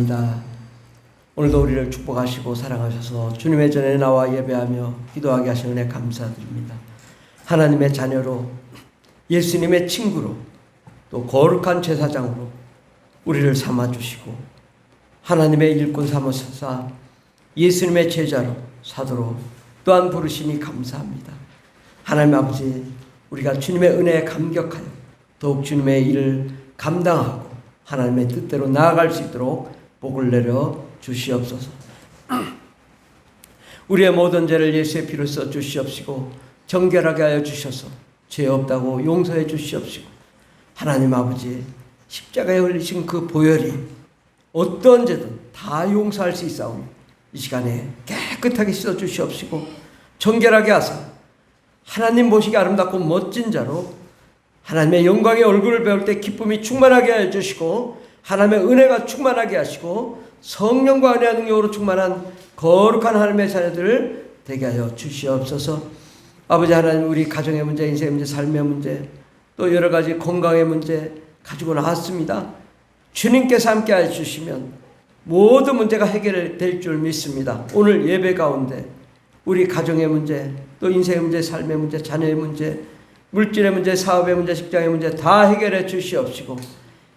감사합니다. 오늘도 우리를 축복하시고 사랑하셔서 주님의 전에 나와 예배하며 기도하게 하신 은혜 감사드립니다. 하나님의 자녀로, 예수님의 친구로, 또 거룩한 제사장으로 우리를 삼아주시고 하나님의 일꾼 삼으셔서 예수님의 제자로, 사도로 또한 부르시니 감사합니다. 하나님 아버지, 우리가 주님의 은혜에 감격하여 더욱 주님의 일을 감당하고 하나님의 뜻대로 나아갈 수 있도록 복을 내려 주시옵소서. 우리의 모든 죄를 예수의 피로 써 주시옵시고 정결하게 하여 주셔서 죄 없다고 용서해 주시옵시고 하나님 아버지, 십자가에 흘리신 그 보혈이 어떤 죄든 다 용서할 수 있사오니 이 시간에 깨끗하게 씻어 주시옵시고 정결하게 하사 하나님 보시기 아름답고 멋진 자로 하나님의 영광의 얼굴을 배울 때 기쁨이 충만하게 하여 주시고 하나님의 은혜가 충만하게 하시고 성령과 은혜와 능력으로 충만한 거룩한 하나님의 자녀들 되게 하여 주시옵소서. 아버지 하나님, 우리 가정의 문제, 인생의 문제, 삶의 문제, 또 여러 가지 건강의 문제 가지고 나왔습니다. 주님께서 함께 하여 주시면 모든 문제가 해결될 줄 믿습니다. 오늘 예배 가운데 우리 가정의 문제, 또 인생의 문제, 삶의 문제, 자녀의 문제, 물질의 문제, 사업의 문제, 직장의 문제 다 해결해 주시옵시고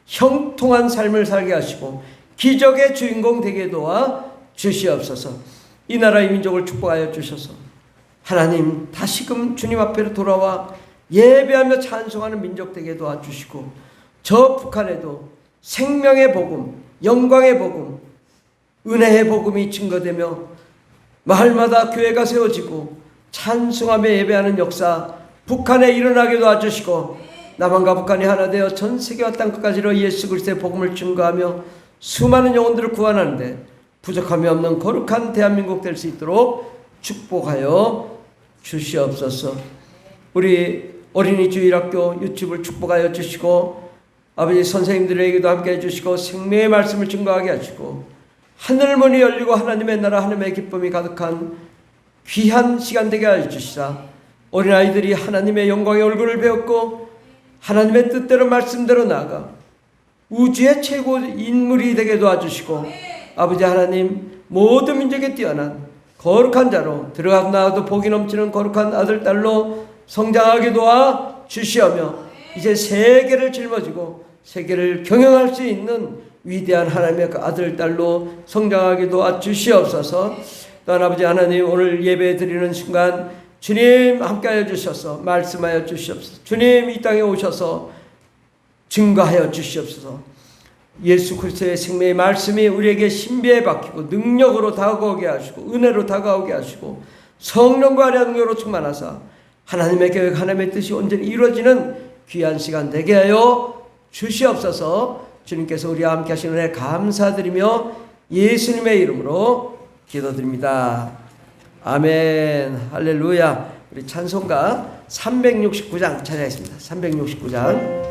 형통한 삶을 살게 하시고 기적의 주인공 되게 도와 주시옵소서. 이 나라 이 민족을 축복하여 주셔서 하나님 다시금 주님 앞에 돌아와 예배하며 찬송하는 민족 되게 도와주시고 저 북한에도 생명의 복음, 영광의 복음, 은혜의 복음이 증거되며 마을마다 교회가 세워지고 찬송하며 예배하는 역사 북한에 일어나게 도와주시고 남한과 북한이 하나 되어 전 세계와 땅끝까지로 예수 그리스도의 복음을 증거하며 수많은 영혼들을 구원하는데 부족함이 없는 거룩한 대한민국 될 수 있도록 축복하여 주시옵소서. 우리 어린이 주일학교 유치부를 축복하여 주시고 아버지 선생님들에게도 함께 해주시고 생명의 말씀을 증거하게 하시고 하늘문이 열리고 하나님의 나라 하나님의 기쁨이 가득한 귀한 시간 되게 하여 주시사 어린아이들이 하나님의 영광의 얼굴을 배웠고 하나님의 뜻대로 말씀대로 나아가 우주의 최고 인물이 되게 도와주시고 아버지 하나님, 모든 민족에 뛰어난 거룩한 자로 들어가도 나와도 복이 넘치는 거룩한 아들 딸로 성장하게 도와 주시오며 이제 세계를 짊어지고 세계를 경영할 수 있는 위대한 하나님의 그 아들 딸로 성장하게 도와 주시옵소서. 또한 아버지 하나님, 오늘 예배 드리는 순간 주님 함께하여 주셔서 말씀하여 주시옵소서. 주님 이 땅에 오셔서 증거하여 주시옵소서. 예수 그리스도의 생명의 말씀이 우리에게 신비에 박히고 능력으로 다가오게 하시고 은혜로 다가오게 하시고 성령과 능력으로 충만하사 하나님의 계획, 하나님의 뜻이 온전히 이루어지는 귀한 시간 되게 하여 주시옵소서. 주님께서 우리와 함께 하시는 은혜 감사드리며 예수님의 이름으로 기도드립니다. 아멘. 할렐루야. 우리 찬송가 369장 찬양하겠습니다. 369장.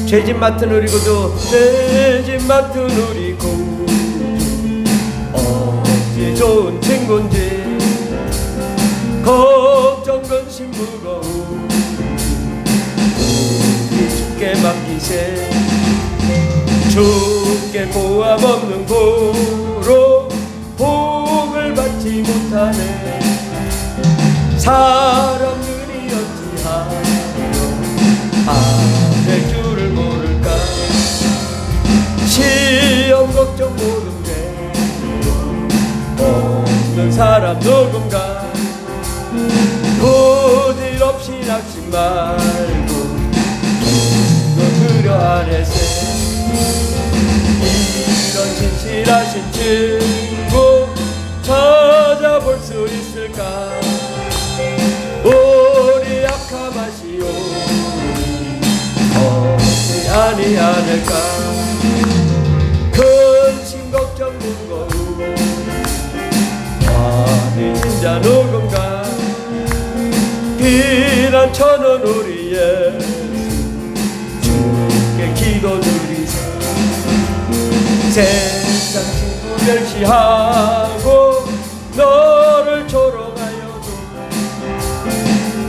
죄짐 맡은 우리 구주, 죄짐 맡은 우리 구주, 어찌 좋은 친구인지 걱정 근심 무거움 우리 주께 맡기세. 주께 보암 없는 고로 복을 받지 못하네. 사람들이 어찌하여 아들 줄을 모를까. 시험 걱정 모르게 없는 사람 누군가. 부질없이 낙심 말고 그려 아래세. 이런 진실하신 친구 찾아볼 수 있을까. 우리 약함하시오 어찌 아니하늘까. 근심 걱정 무거움 많이 진자 누군가. 비난 쳐는 우리 예수 주께 기도드리세. 세상 친구 멸시하고 너를 조롱하여도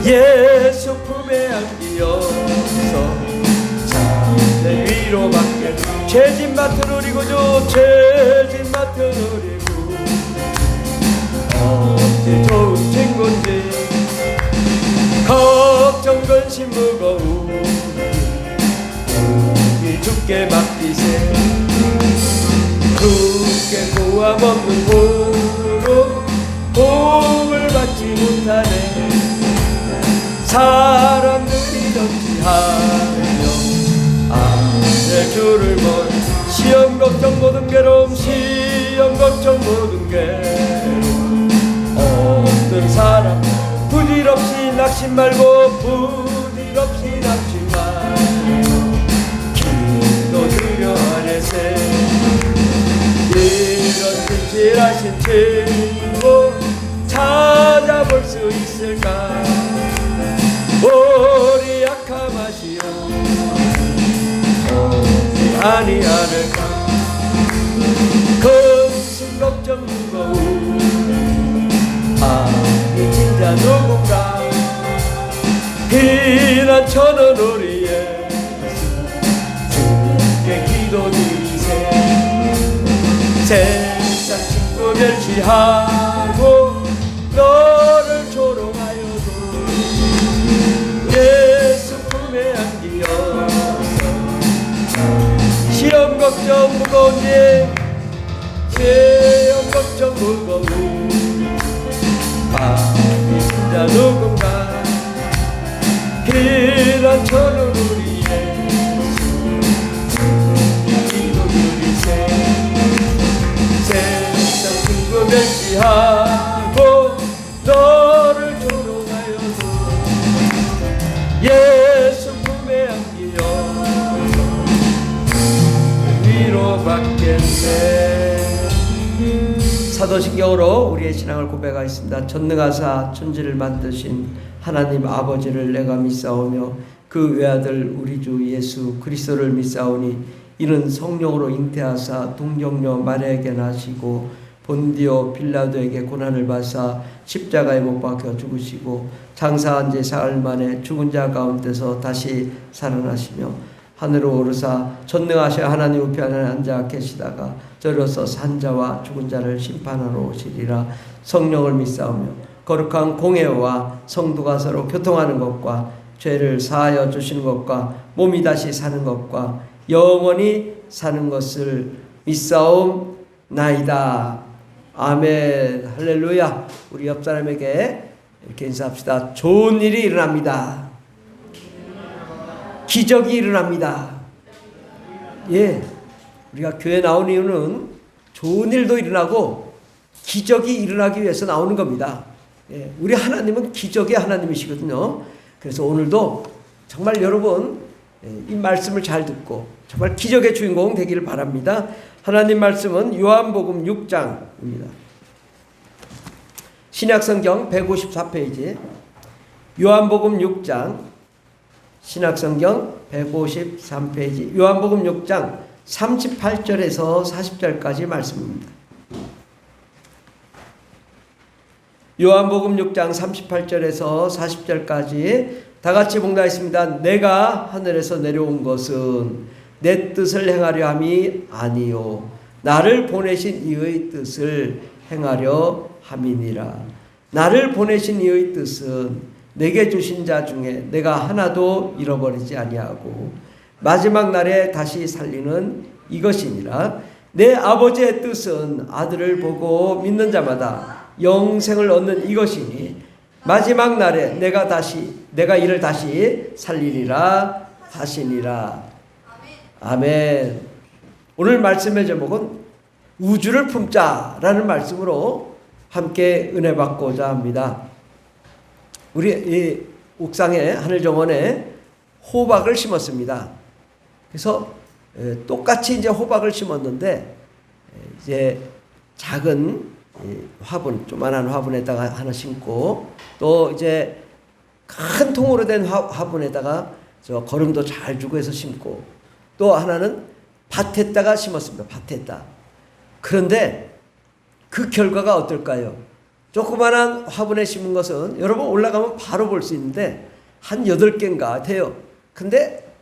예수 품에 안기어 내 위로밖에 죄진 맡은 우리고죠. 죄진 맡은 우리고 어찌 좋은 친구인지 걱정 근심 무거운 우리 주께 맡기세. 주께 고함 없는 고로 복을 받지 못하네. 사람들이 덩치하며 내 주를 먼 시험 걱정 모든 괴로움 시험 걱정 모든 괴로움 없는 사람 부질없이 낙심 말고 부질없이 낙심 말고 기도 드려 하네세. 이런 진실하신 친구 찾아볼 수 있을까. 우리 약함하시오 아니하는가. 근심 걱정 무거운 이 진짜 누군가. 피난처는 우리 예수 주께 기도드리세. 세상 친구 멸시하고 너를 조롱하여도 예수 품에 안기어서 시험 걱정 무거운 시험 걱정 무거운 진짜 누군가. 피난처는 우리 예수 기도드리세. 세상 친구 멸시하고 너를 조롱하여도 예수 품에 안기어 위로받겠네. 사도신경으로 우리의 신앙을 고백하겠습니다. 전능하사 천지를 만드신 하나님 아버지를 내가 믿사오며 그 외아들 우리 주 예수 그리스도를 믿사오니 이는 성령으로 잉태하사 동정녀 마리아에게 나시고 본디오 빌라도에게 고난을 받사 십자가에 못 박혀 죽으시고 장사한 지 사흘 만에 죽은 자 가운데서 다시 살아나시며 하늘로 오르사 전능하신 하나님 우편에 앉아 계시다가 저로서 산자와 죽은 자를 심판하러 오시리라. 성령을 믿사오며 거룩한 공회와 성도가 서로 교통하는 것과 죄를 사하여 주시는 것과 몸이 다시 사는 것과 영원히 사는 것을 믿사옵나이다. 아멘. 할렐루야. 우리 옆 사람에게 이렇게 인사합시다. 좋은 일이 일어납니다. 기적이 일어납니다. 예, 우리가 교회 나온 이유는 좋은 일도 일어나고 기적이 일어나기 위해서 나오는 겁니다. 예, 우리 하나님은 기적의 하나님이시거든요. 그래서 오늘도 정말 여러분 이 말씀을 잘 듣고 정말 기적의 주인공 되기를 바랍니다. 하나님 말씀은 요한복음 6장입니다. 신약성경 154페이지 요한복음 6장 신약성경 153페이지 요한복음 6장 38절에서 40절까지 말씀입니다. 요한복음 6장 38절에서 40절까지 다같이 봉독하겠습니다. 내가 하늘에서 내려온 것은 내 뜻을 행하려 함이 아니요 나를 보내신 이의 뜻을 행하려 함이니라. 나를 보내신 이의 뜻은 내게 주신 자 중에 내가 하나도 잃어버리지 아니하고 마지막 날에 다시 살리는 이것이니라. 내 아버지의 뜻은 아들을 보고 믿는 자마다 영생을 얻는 이것이니 마지막 날에 내가 이를 다시 살리리라 하시니라. 아멘. 오늘 말씀의 제목은 우주를 품자라는 말씀으로 함께 은혜 받고자 합니다. 우리 이 옥상에 하늘정원에 호박을 심었습니다. 그래서 똑같이 이제 호박을 심었는데 이제 작은 화분, 조만한 화분에다가 하나 심고 또 이제 큰 통으로 된 화분에다가 저 거름도 잘 주고 해서 심고 또 하나는 밭에다가 심었습니다. 밭에다. 그런데 그 결과가 어떨까요? 조그만한 화분에 심은 것은 여러분 올라가면 바로 볼 수 있는데 한 8개인가 돼요. 근데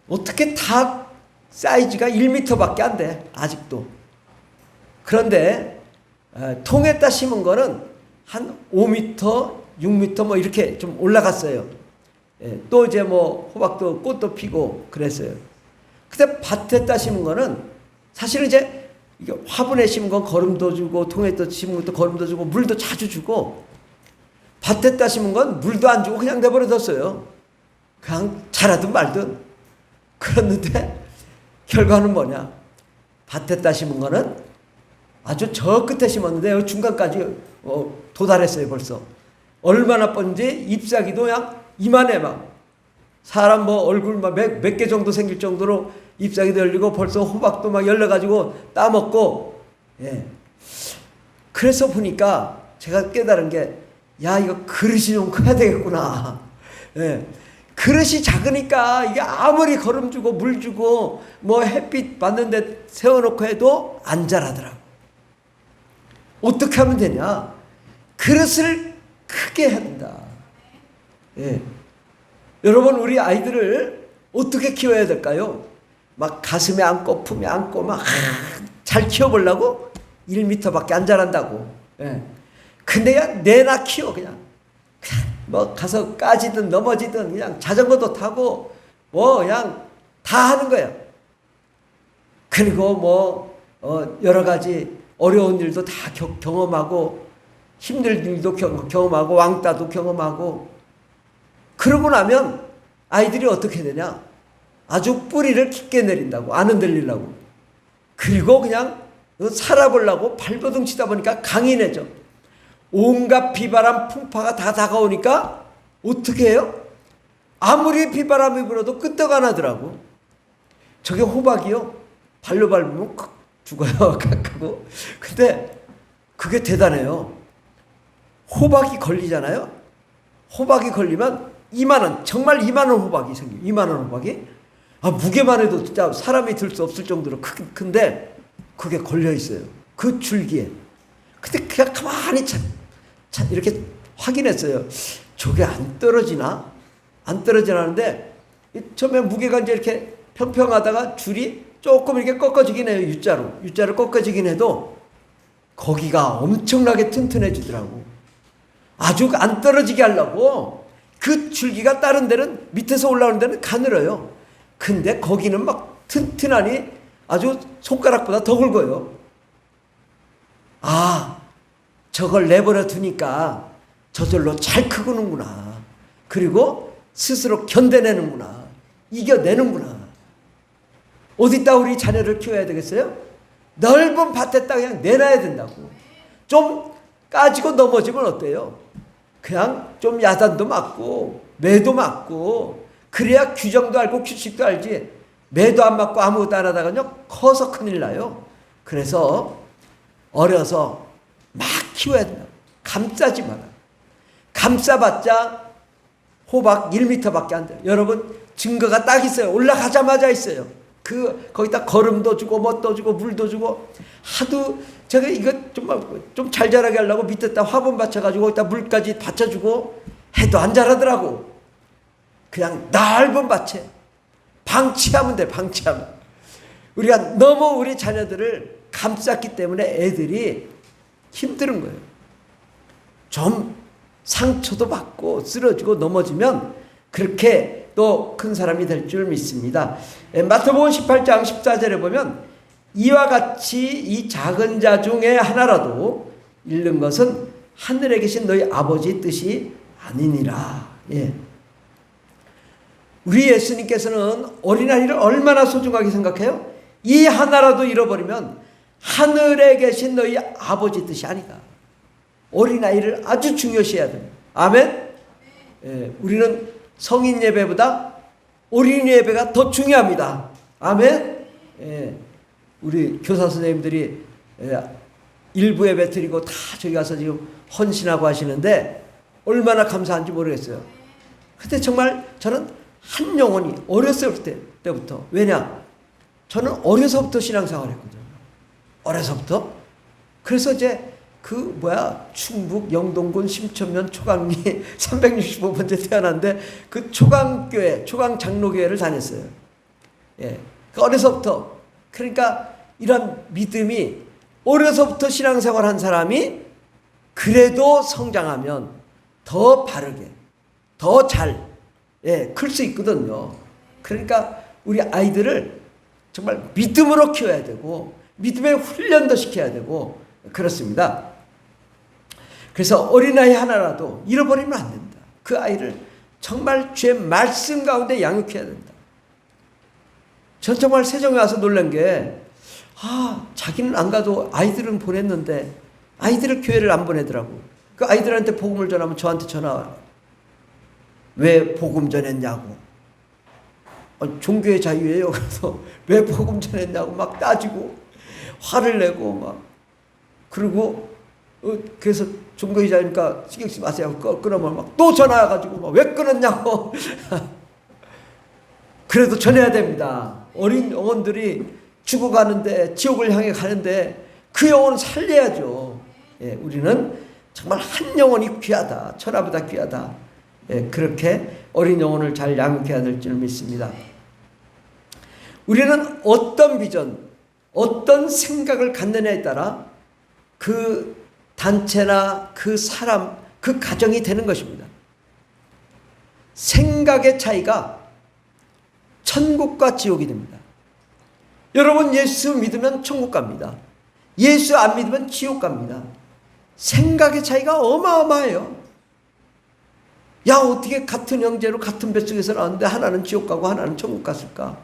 어떻게 다 사이즈가 1m밖에 안 돼. 아직도. 그런데 통에다 심은 거는 한 5m, 6m 뭐 이렇게 좀 올라갔어요. 예, 또 이제 뭐 호박도 꽃도 피고 그랬어요. 근데 밭에다 심은 거는 사실은 이제 이게 화분에 심은 건 거름도 주고 통에다 심은 것도 거름도 주고 물도 자주 주고, 밭에다 심은 건 물도 안 주고 그냥 내버려뒀어요. 그냥 자라든 말든. 그랬는데 결과는 뭐냐? 밭에다 심은 거는 아주 저 끝에 심었는데 중간까지 도달했어요. 벌써 얼마나 뻔지 잎사귀도 그냥 이만해. 막 사람 뭐 얼굴 막 몇 개 정도 생길 정도로 잎사귀도 열리고 벌써 호박도 막 열려가지고 따먹고. 예. 그래서 보니까 제가 깨달은 게, 야, 이거 그릇이 좀 커야 되겠구나. 예. 그릇이 작으니까 이게 아무리 거름 주고 물 주고 뭐 햇빛 받는데 세워놓고 해도 안 자라더라고. 어떻게 하면 되냐? 그릇을 크게 해야 된다. 예. 여러분, 우리 아이들을 어떻게 키워야 될까요? 막 가슴에 안고 품에 안고 막 잘 키워보려고 1m밖에 안 자란다고. 예. 근데 그냥 내나 키워. 그냥 뭐 가서 까지든 넘어지든 그냥 자전거도 타고 뭐 그냥 다 하는 거야. 그리고 뭐 여러 가지 어려운 일도 다 경험하고 힘든 일도 경험하고 왕따도 경험하고. 그러고 나면 아이들이 어떻게 되냐? 아주 뿌리를 깊게 내린다고. 안 흔들리려고. 그리고 그냥 살아보려고 발버둥 치다 보니까 강인해져. 온갖 비바람 풍파가 다 다가오니까 어떻게 해요? 아무리 비바람이 불어도 끄떡 안 하더라고. 저게 호박이요. 발로 밟으면 죽어요. 깎고. 근데 그게 대단해요. 호박이 걸리잖아요. 호박이 걸리면 이만한, 정말 이만한 호박이 생겨요. 이만한 호박이. 무게만 해도 진짜 사람이 들 수 없을 정도로 큰데 그게 걸려 있어요. 그 줄기에. 근데 그냥 가만히 이렇게 확인했어요. 저게 안 떨어지나? 안 떨어지나는데 처음에 무게가 이제 이렇게 평평하다가 줄이 조금 이렇게 꺾어지긴 해요. U자로 꺾어지긴 해도 거기가 엄청나게 튼튼해지더라고. 아주 안 떨어지게 하려고 그 줄기가 다른 데는 밑에서 올라오는 데는 가늘어요. 근데 거기는 막 튼튼하니 아주 손가락보다 더 굵어요. 저걸 내버려 두니까 저절로 잘 크구는구나. 그리고 스스로 견뎌내는구나. 이겨내는구나. 어디다 우리 자녀를 키워야 되겠어요? 넓은 밭에다 그냥 내놔야 된다고. 좀 까지고 넘어지면 어때요? 그냥 좀 야단도 맞고 매도 맞고 그래야 규정도 알고 규칙도 알지. 매도 안 맞고 아무것도 안 하다가요 커서 큰일 나요. 그래서 어려서 막 키워야 된다. 감싸지 마라. 감싸봤자 호박 1m밖에 안 돼요. 여러분, 증거가 딱 있어요. 올라가자마자 있어요. 거기다 거름도 주고 뭣도 주고 물도 주고 하도 제가 이거 좀 잘 자라게 하려고 밑에다 화분 받쳐가지고 거기다 물까지 받쳐주고 해도 안 자라더라고. 그냥 넓은 밭에 방치하면 돼. 방치하면. 우리가 너무 우리 자녀들을 감쌌기 때문에 애들이 힘든 거예요. 좀 상처도 받고 쓰러지고 넘어지면 그렇게 또 큰 사람이 될 줄 믿습니다. 마태복음 18장 14절에 보면 이와 같이 이 작은 자 중에 하나라도 잃는 것은 하늘에 계신 너희 아버지의 뜻이 아니니라. 예. 우리 예수님께서는 어린아이를 얼마나 소중하게 생각해요? 이 하나라도 잃어버리면 하늘에 계신 너희 아버지 뜻이 아니다. 어린아이를 아주 중요시해야 됩니다. 아멘? 예, 우리는 성인 예배보다 어린이 예배가 더 중요합니다. 아멘? 예, 우리 교사 선생님들이 일부 예배 드리고 다 저기 가서 지금 헌신하고 하시는데 얼마나 감사한지 모르겠어요. 근데 정말 저는 한 영혼이 어렸을 때부터, 왜냐? 저는 어려서부터 신앙생활을 했거든요. 어려서부터. 그래서 이제 충북 영동군 심천면 초강리 365번째 태어났는데 그 초강교회, 초강장로교회를 다녔어요. 예. 어려서부터. 그러니까 이런 믿음이 어려서부터 신앙생활 한 사람이 그래도 성장하면 더 바르게, 더 잘, 클 수 있거든요. 그러니까 우리 아이들을 정말 믿음으로 키워야 되고, 믿음의 훈련도 시켜야 되고, 그렇습니다. 그래서 어린아이 하나라도 잃어버리면 안 된다. 그 아이를 정말 주의 말씀 가운데 양육해야 된다. 전 정말 세종에 와서 놀란 게, 자기는 안 가도 아이들은 보냈는데 아이들을 교회를 안 보내더라고. 그 아이들한테 복음을 전하면 저한테 전화 와요. 왜 복음 전했냐고. 종교의 자유예요. 그래서 왜 복음 전했냐고 막 따지고 화를 내고 막. 그리고 그래서 종교의 자유니까 신경 쓰지 마세요. 끊으면 막 또 전화 와가지고 막 왜 끊었냐고. 그래도 전해야 됩니다. 어린 영혼들이 죽어가는데, 지옥을 향해 가는데 그 영혼을 살려야죠. 우리는 정말 한 영혼이 귀하다. 천하보다 귀하다. 그렇게 어린 영혼을 잘 양육해야 될 줄 믿습니다. 우리는 어떤 비전, 어떤 생각을 갖느냐에 따라 그 단체나 그 사람, 그 가정이 되는 것입니다. 생각의 차이가 천국과 지옥이 됩니다. 여러분, 예수 믿으면 천국 갑니다. 예수 안 믿으면 지옥 갑니다. 생각의 차이가 어마어마해요. 야, 어떻게 같은 형제로 같은 뱃속에서 나왔는데 하나는 지옥 가고 하나는 천국 갔을까?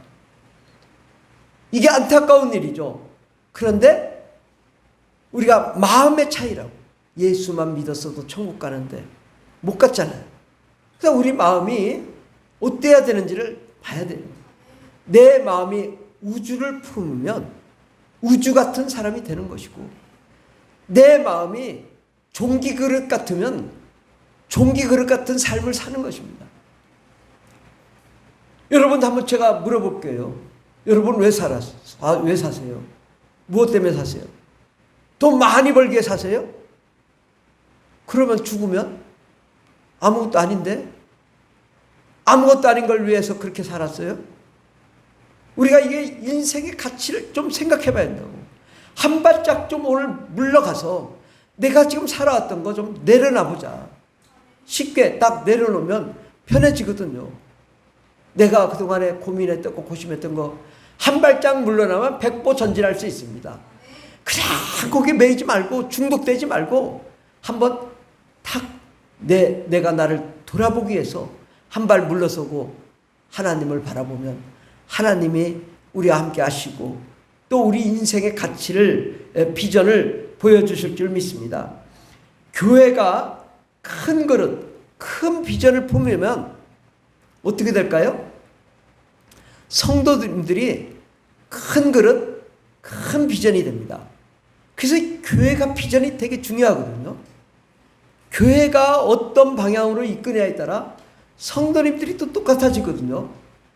이게 안타까운 일이죠. 그런데 우리가 마음의 차이라고. 예수만 믿었어도 천국 가는데 못 갔잖아요. 그래서 우리 마음이 어때야 되는지를 봐야 됩니다. 내 마음이 우주를 품으면 우주 같은 사람이 되는 것이고, 내 마음이 종기 그릇 같으면 종기 그릇 같은 삶을 사는 것입니다. 여러분, 한번 제가 물어볼게요. 여러분 왜 사세요? 무엇 때문에 사세요? 돈 많이 벌기 위해 사세요? 그러면 죽으면 아무것도 아닌데? 아무것도 아닌 걸 위해서 그렇게 살았어요? 우리가 이게 인생의 가치를 좀 생각해 봐야 된다고. 한 발짝 좀 오늘 물러가서 내가 지금 살아왔던 거 좀 내려놔보자. 쉽게 딱 내려놓으면 편해지거든요. 내가 그동안에 고민했던 거, 고심했던 거 한 발짝 물러나면 백보 전진할 수 있습니다. 그냥 거기에 매이지 말고 중독되지 말고 한번 탁 내가 나를 돌아보기 위해서 한 발 물러서고 하나님을 바라보면 하나님이 우리와 함께 하시고 또 우리 인생의 가치를, 비전을 보여주실 줄 믿습니다. 교회가 큰 그릇, 큰 비전을 품으면 어떻게 될까요? 성도들이 큰 그릇, 큰 비전이 됩니다. 그래서 교회가 비전이 되게 중요하거든요. 교회가 어떤 방향으로 이끄냐에 따라 성도님들이 또 똑같아지거든요.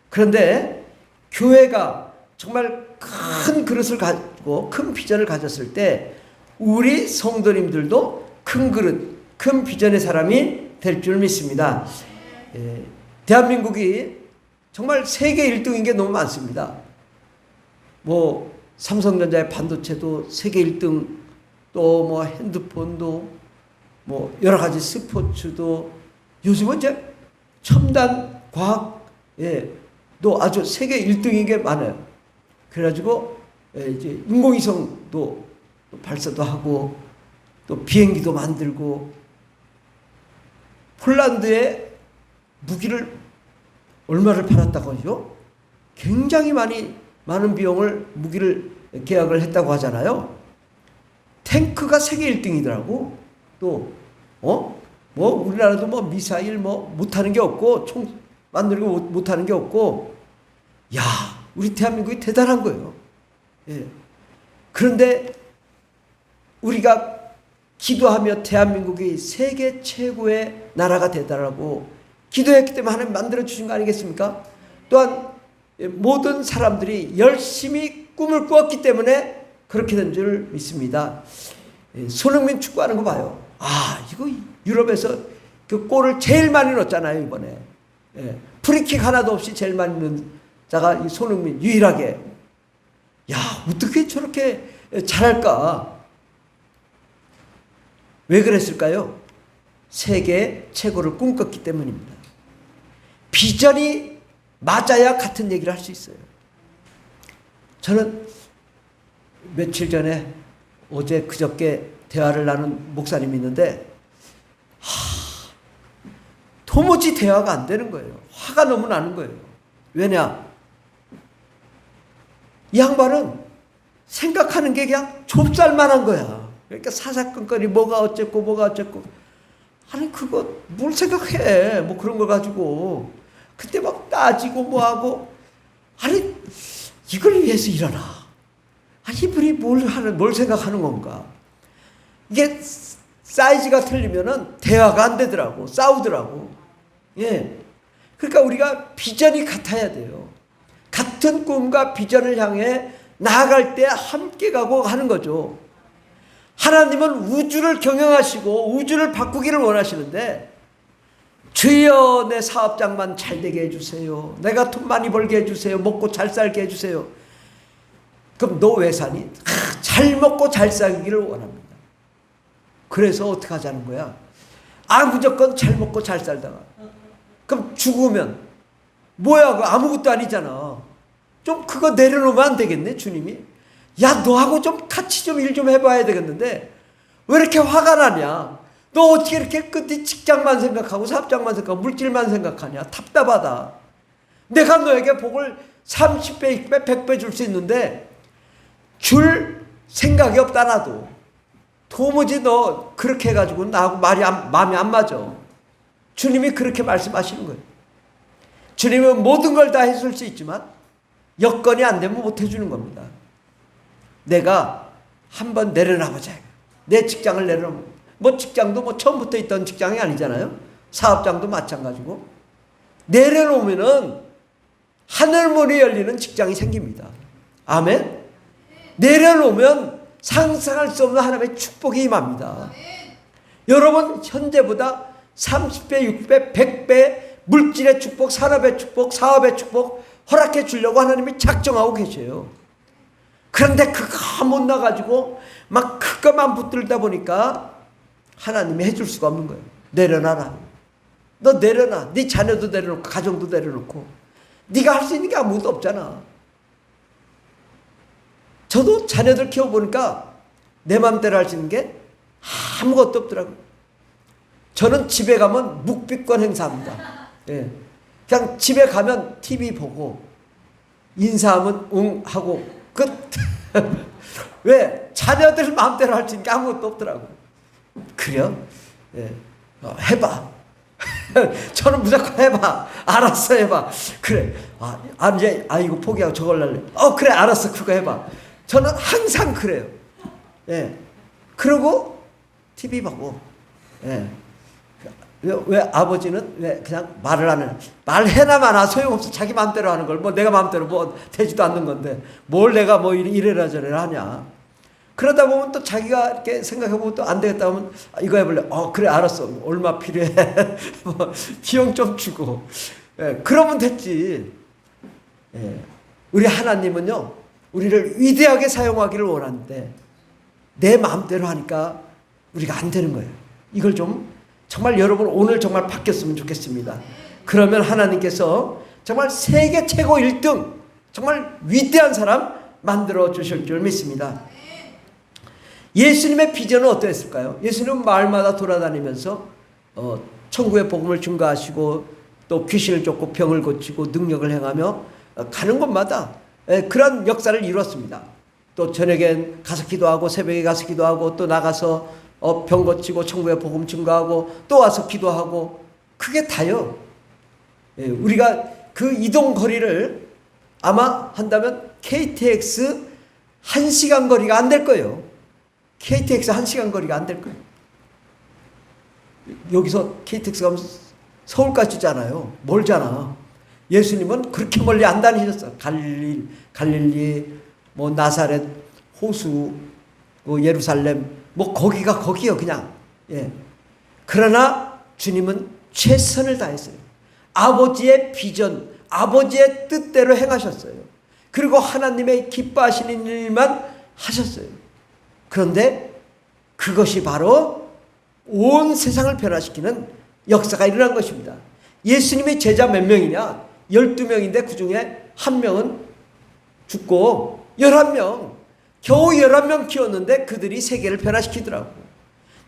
그런데 교회가 정말 큰 그릇을 가지고 큰 비전을 가졌을 때 우리 성도님들도 큰 그릇, 큰 비전의 사람이 될 줄 믿습니다. 대한민국이 정말 세계 1등인 게 너무 많습니다. 뭐 삼성전자의 반도체도 세계 1등, 또 뭐 핸드폰도 뭐 여러 가지 스포츠도 요즘은 이제 첨단 과학도 아주 세계 1등인 게 많아요. 그래가지고 이제 인공위성도 발사도 하고 또 비행기도 만들고 폴란드에 무기를 얼마를 팔았다고 하죠? 굉장히 많은 비용을 무기를 계약을 했다고 하잖아요. 탱크가 세계 1등이더라고. 또 뭐 우리나라도 뭐 미사일 뭐 못하는 게 없고 총 만들고 못하는 게 없고, 야, 우리 대한민국이 대단한 거예요. 그런데 우리가 기도하며 대한민국이 세계 최고의 나라가 되달라고 기도했기 때문에 하나님 만들어주신 거 아니겠습니까? 또한 모든 사람들이 열심히 꿈을 꾸었기 때문에 그렇게 된 줄 믿습니다. 손흥민 축구하는 거 봐요. 이거 유럽에서 그 골을 제일 많이 넣었잖아요, 이번에. 프리킥 하나도 없이 제일 많이 넣은 자가 이 손흥민, 유일하게. 야, 어떻게 저렇게 잘할까? 왜 그랬을까요? 세계 최고를 꿈꿨기 때문입니다. 비전이 맞아야 같은 얘기를 할 수 있어요. 저는 며칠 전에 어제 그저께 대화를 나눈 목사님이 있는데 도무지 대화가 안 되는 거예요. 화가 너무 나는 거예요. 왜냐? 이 양반은 생각하는 게 그냥 좁쌀만한 거야. 그러니까 사사건건이 뭐가 어쨌고 뭐가 어쨌고. 아니 그거 뭘 생각해. 뭐 그런 거 가지고. 그때 막 따지고 뭐하고. 아니 이걸 위해서 일어나. 이분이 뭘 생각하는 건가. 이게 사이즈가 틀리면은 대화가 안 되더라고. 싸우더라고. 그러니까 우리가 비전이 같아야 돼요. 같은 꿈과 비전을 향해 나아갈 때 함께 가고 하는 거죠. 하나님은 우주를 경영하시고 우주를 바꾸기를 원하시는데 주여 내 사업장만 잘 되게 해주세요. 내가 돈 많이 벌게 해주세요. 먹고 잘 살게 해주세요. 그럼 너 왜 사니? 잘 먹고 잘 살기를 원합니다. 그래서 어떻게 하자는 거야? 무조건 잘 먹고 잘 살다가 그럼 죽으면 뭐야? 그거 아무것도 아니잖아. 좀 그거 내려놓으면 안 되겠네, 주님이. 야, 너하고 좀 같이 좀 일 좀 해봐야 되겠는데 왜 이렇게 화가 나냐? 너 어떻게 이렇게 끝이 직장만 생각하고 사업장만 생각하고 물질만 생각하냐? 답답하다. 내가 너에게 복을 30배, 6배, 100배 줄 수 있는데 줄 생각이 없다 나도. 도무지 너 그렇게 해가지고 나하고 마음이 안 맞아. 주님이 그렇게 말씀하시는 거예요. 주님은 모든 걸 다 해줄 수 있지만 여건이 안 되면 못 해주는 겁니다. 내가 한번 내려놔보자. 내 직장을 내려놓으면 뭐 직장도 뭐 처음부터 있던 직장이 아니잖아요. 사업장도 마찬가지고 내려놓으면은 하늘문이 열리는 직장이 생깁니다. 아멘. 내려놓으면 상상할 수 없는 하나님의 축복이 임합니다. 여러분 현재보다 30배, 6배, 100배 물질의 축복, 산업의 축복, 사업의 축복 허락해 주려고 하나님이 작정하고 계셔요. 그런데 그거 못 나가지고 막 그것만 붙들다 보니까 하나님이 해줄 수가 없는 거예요. 내려놔라. 너 내려놔. 네 자녀도 내려놓고 가정도 내려놓고 네가 할 수 있는 게 아무것도 없잖아. 저도 자녀들 키워보니까 내 마음대로 할 수 있는 게 아무것도 없더라고요. 저는 집에 가면 묵비권 행사합니다. 그냥 집에 가면 TV 보고 인사하면 응 하고 끝. 왜? 자녀들 마음대로 할 수 있는 게 아무것도 없더라고요. 그래요? 해봐. 저는 무조건 해봐. 알았어, 해봐. 그래. 이제, 이거 포기하고 저걸 할래. 그래, 알았어. 그거 해봐. 저는 항상 그래요. 그러고 TV 보고. 왜 아버지는 왜 그냥 말을 안 해? 말해나 마나 소용없어. 자기 마음대로 하는 걸 뭐 내가 마음대로 뭐 되지도 않는 건데 뭘 내가 뭐 이래라 저래라 하냐. 그러다 보면 또 자기가 이렇게 생각해보면 또 안 되겠다 하면 이거 해볼래. 그래 알았어. 얼마 필요해. 뭐 비용 좀 주고. 그러면 됐지. 우리 하나님은요 우리를 위대하게 사용하기를 원하는데 내 마음대로 하니까 우리가 안 되는 거예요. 이걸 좀 정말 여러분 오늘 정말 바뀌었으면 좋겠습니다. 그러면 하나님께서 정말 세계 최고 1등 정말 위대한 사람 만들어 주실 줄 믿습니다. 예수님의 비전은 어떠했을까요? 예수님은 마을마다 돌아다니면서 천국의 복음을 증거하시고 또 귀신을 쫓고 병을 고치고 능력을 행하며 가는 곳마다 그런 역사를 이루었습니다. 또 저녁엔 가서 기도하고 새벽에 가서 기도하고 또 나가서 병 고치고 천국의 복음 증거하고 또 와서 기도하고 그게 다요. 우리가 그 이동 거리를 아마 한다면 KTX 1시간 거리가 안 될 거예요. KTX 1시간 거리가 안 될 거예요. 여기서 KTX 가면 서울까지잖아요. 멀잖아. 예수님은 그렇게 멀리 안 다니셨어. 갈릴리, 뭐 나사렛, 호수, 뭐 예루살렘 뭐 거기가 거기요 그냥. 예. 그러나 주님은 최선을 다했어요. 아버지의 비전, 아버지의 뜻대로 행하셨어요. 그리고 하나님의 기뻐하시는 일만 하셨어요. 그런데 그것이 바로 온 세상을 변화시키는 역사가 일어난 것입니다. 예수님의 제자 몇 명이냐? 12명인데 그 중에 한 명은 죽고 11명, 겨우 11명 키웠는데 그들이 세계를 변화시키더라고요.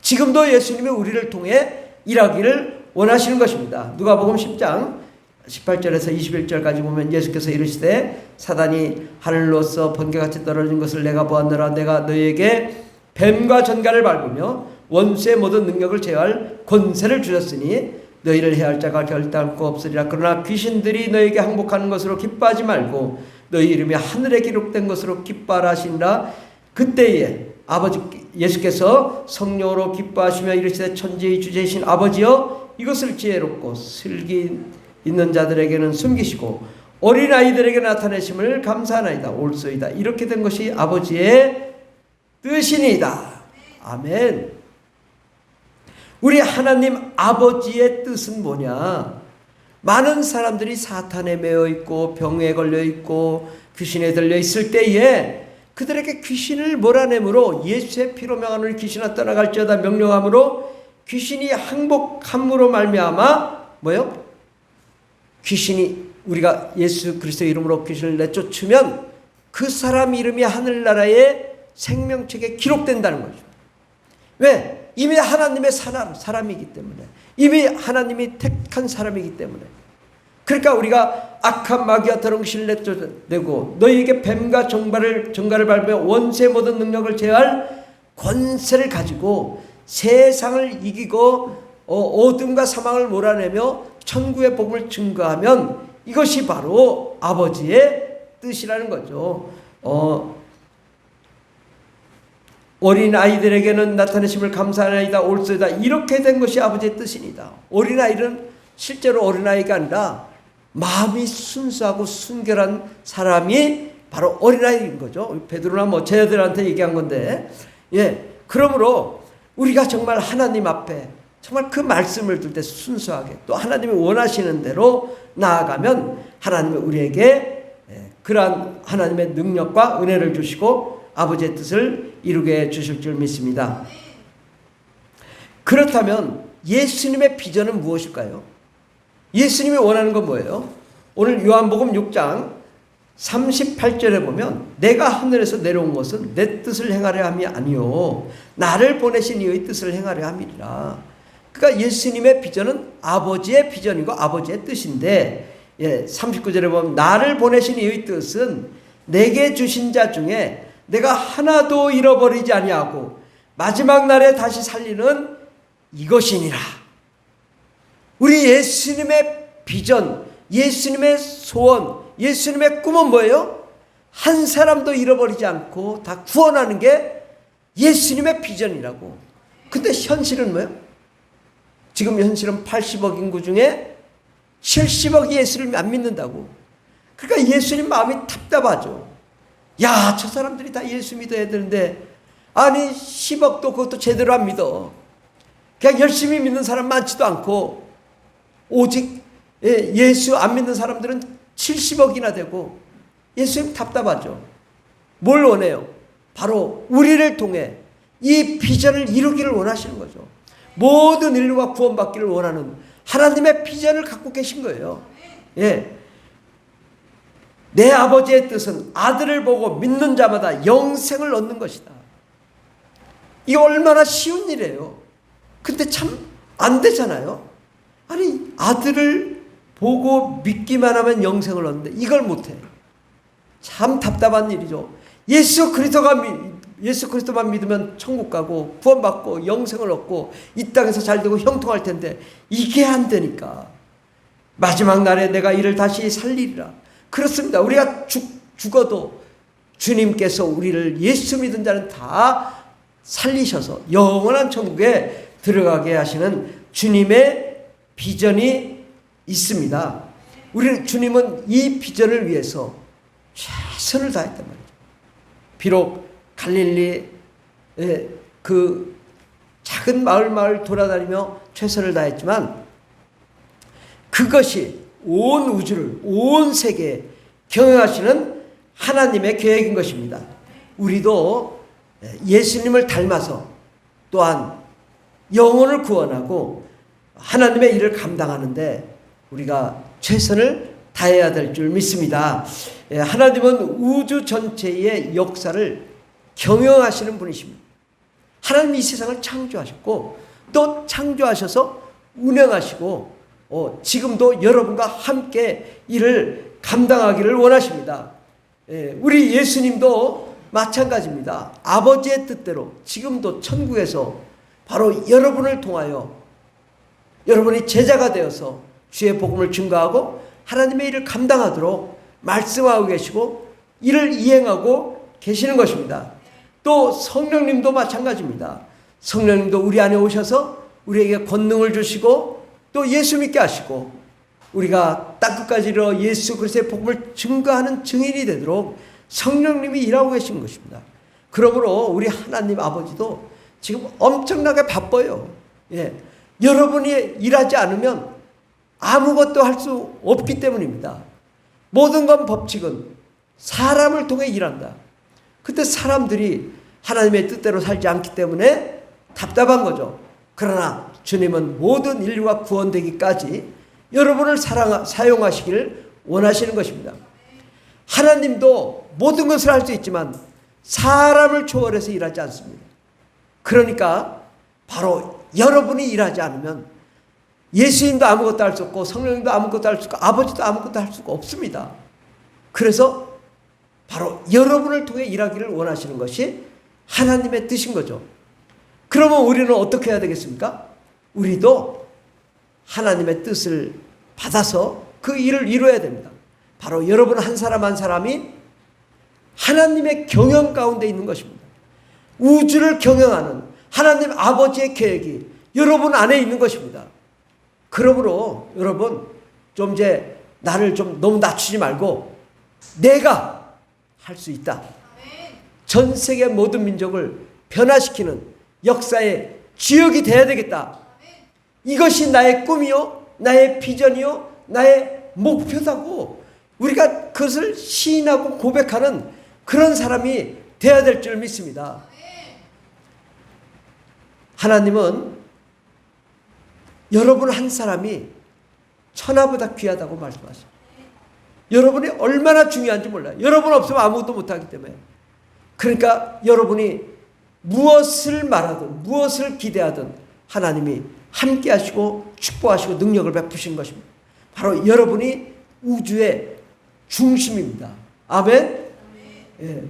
지금도 예수님이 우리를 통해 일하기를 원하시는 것입니다. 누가복음 10장 18절에서 21절까지 보면 예수께서 이르시되 사단이 하늘로서 번개같이 떨어진 것을 내가 보았노라. 내가 너희에게 뱀과 전갈을 밟으며 원수의 모든 능력을 제어할 권세를 주셨으니 너희를 해할 자가 결단코 없으리라. 그러나 귀신들이 너희에게 항복하는 것으로 기뻐하지 말고 너희 이름이 하늘에 기록된 것으로 기뻐하라 하시니라. 그때에 아버지 예수께서 성령으로 기뻐하시며 이르시되 천지의 주제이신 아버지여 이것을 지혜롭고 슬기 있는 자들에게는 숨기시고 어린아이들에게 나타내심을 감사하나이다. 옳소이다. 이렇게 된 것이 아버지의 뜻이니이다. 아멘. 우리 하나님 아버지의 뜻은 뭐냐? 많은 사람들이 사탄에 매여 있고 병에 걸려 있고 귀신에 들려 있을 때에 그들에게 귀신을 몰아내므로 예수의 피로 명하노니 귀신아 떠나갈지어다 명령함으로 귀신이 항복함으로 말미암아 뭐요? 귀신이 우리가 예수 그리스도의 이름으로 귀신을 내쫓으면 그 사람 이름이 하늘나라의 생명책에 기록된다는 거죠. 왜? 이미 하나님의 사람이기 때문에, 이미 하나님이 택한 사람이기 때문에. 그러니까 우리가 악한 마귀와 더러운 귀신을 내쫓아내고 너희에게 뱀과 전갈을 밟으며 원수의 모든 능력을 제어할 권세를 가지고 세상을 이기고 어둠과 사망을 몰아내며 천국의 복음을 증거하면 이것이 바로 아버지의 뜻이라는 거죠. 어린아이들에게는 나타내심을 감사하나이다. 옳소이다. 이렇게 된 것이 아버지의 뜻입니다. 어린아이는 실제로 어린아이가 아니라 마음이 순수하고 순결한 사람이 바로 어린아이인 거죠. 베드로나 뭐 제자들한테 얘기한 건데, 예. 그러므로 우리가 정말 하나님 앞에 정말 그 말씀을 들 때 순수하게 또 하나님이 원하시는 대로 나아가면 하나님이 우리에게 그러한 하나님의 능력과 은혜를 주시고 아버지의 뜻을 이루게 해 주실 줄 믿습니다. 그렇다면 예수님의 비전은 무엇일까요? 예수님이 원하는 건 뭐예요? 오늘 요한복음 6장 38절에 보면 내가 하늘에서 내려온 것은 내 뜻을 행하려 함이 아니요 나를 보내신 이의 뜻을 행하려 함이니라. 그러니까 예수님의 비전은 아버지의 비전이고 아버지의 뜻인데, 39절에 보면 나를 보내신 이의 뜻은 내게 주신 자 중에 내가 하나도 잃어버리지 아니하고 마지막 날에 다시 살리는 이것이니라. 우리 예수님의 비전, 예수님의 소원, 예수님의 꿈은 뭐예요? 한 사람도 잃어버리지 않고 다 구원하는 게 예수님의 비전이라고. 근데 현실은 뭐예요? 지금 현실은 80억 인구 중에 70억이 예수를 안 믿는다고. 그러니까 예수님 마음이 답답하죠. 야, 저 사람들이 다 예수 믿어야 되는데 아니 10억도 그것도 제대로 안 믿어. 그냥 열심히 믿는 사람 많지도 않고 오직 예수 안 믿는 사람들은 70억이나 되고 예수님 답답하죠. 뭘 원해요? 바로 우리를 통해 이 비전을 이루기를 원하시는 거죠. 모든 인류가 구원받기를 원하는 하나님의 비전을 갖고 계신 거예요. 예. 내 아버지의 뜻은 아들을 보고 믿는 자마다 영생을 얻는 것이다. 이게 얼마나 쉬운 일이에요. 근데 참 안 되잖아요. 아니 아들을 보고 믿기만 하면 영생을 얻는데 이걸 못해. 참 답답한 일이죠. 예수 그리스도만 믿으면 천국 가고 구원받고 영생을 얻고 이 땅에서 잘 되고 형통할 텐데 이게 안 되니까 마지막 날에 내가 이를 다시 살리리라. 그렇습니다. 우리가 죽어도 주님께서 우리를 예수 믿은 자는 다 살리셔서 영원한 천국에 들어가게 하시는 주님의 비전이 있습니다. 주님은 이 비전을 위해서 최선을 다했단 말이죠. 비록 갈릴리 그 작은 마을 돌아다니며 최선을 다했지만 그것이 온 우주를, 온 세계에 경영하시는 하나님의 계획인 것입니다. 우리도 예수님을 닮아서 또한 영혼을 구원하고 하나님의 일을 감당하는데 우리가 최선을 다해야 될 줄 믿습니다. 하나님은 우주 전체의 역사를 경영하시는 분이십니다. 하나님이 이 세상을 창조하셨고 또 창조하셔서 운영하시고 지금도 여러분과 함께 일을 감당하기를 원하십니다. 우리 예수님도 마찬가지입니다. 아버지의 뜻대로 지금도 천국에서 바로 여러분을 통하여 여러분이 제자가 되어서 주의 복음을 증거하고 하나님의 일을 감당하도록 말씀하고 계시고 이를 이행하고 계시는 것입니다. 또 성령님도 마찬가지입니다. 성령님도 우리 안에 오셔서 우리에게 권능을 주시고 또 예수 믿게 하시고 우리가 땅끝까지 이르러 예수 그리스도의 복음을 증거하는 증인이 되도록 성령님이 일하고 계신 것입니다. 그러므로 우리 하나님 아버지도 지금 엄청나게 바빠요. 여러분이 일하지 않으면 아무것도 할 수 없기 때문입니다. 모든 건 법칙은 사람을 통해 일한다. 그때 사람들이 하나님의 뜻대로 살지 않기 때문에 답답한 거죠. 그러나 주님은 모든 인류가 구원되기까지 여러분을 사용하시기를 원하시는 것입니다. 하나님도 모든 것을 할 수 있지만 사람을 초월해서 일하지 않습니다. 그러니까 바로 여러분이 일하지 않으면 예수님도 아무것도 할 수 없고 성령님도 아무것도 할 수 없고 아버지도 아무것도 할 수가 없습니다. 그래서 바로 여러분을 통해 일하기를 원하시는 것이 하나님의 뜻인 거죠. 그러면 우리는 어떻게 해야 되겠습니까? 우리도 하나님의 뜻을 받아서 그 일을 이루어야 됩니다. 바로 여러분 한 사람 한 사람이 하나님의 경영 가운데 있는 것입니다. 우주를 경영하는 하나님 아버지의 계획이 여러분 안에 있는 것입니다. 그러므로 여러분 좀 이제 나를 좀 너무 낮추지 말고 내가 할 수 있다. 전 세계 모든 민족을 변화시키는 역사의 주역이 되어야 되겠다. 이것이 나의 꿈이요, 나의 비전이요, 나의 목표다고 우리가 그것을 시인하고 고백하는 그런 사람이 되어야 될 줄 믿습니다. 하나님은 여러분 한 사람이 천하보다 귀하다고 말씀하십니다. 여러분이 얼마나 중요한지 몰라요. 여러분 없으면 아무것도 못하기 때문에. 그러니까 여러분이 무엇을 말하든 무엇을 기대하든 하나님이 함께 하시고 축복하시고 능력을 베푸신 것입니다. 바로 여러분이 우주의 중심입니다. 아멘? 예.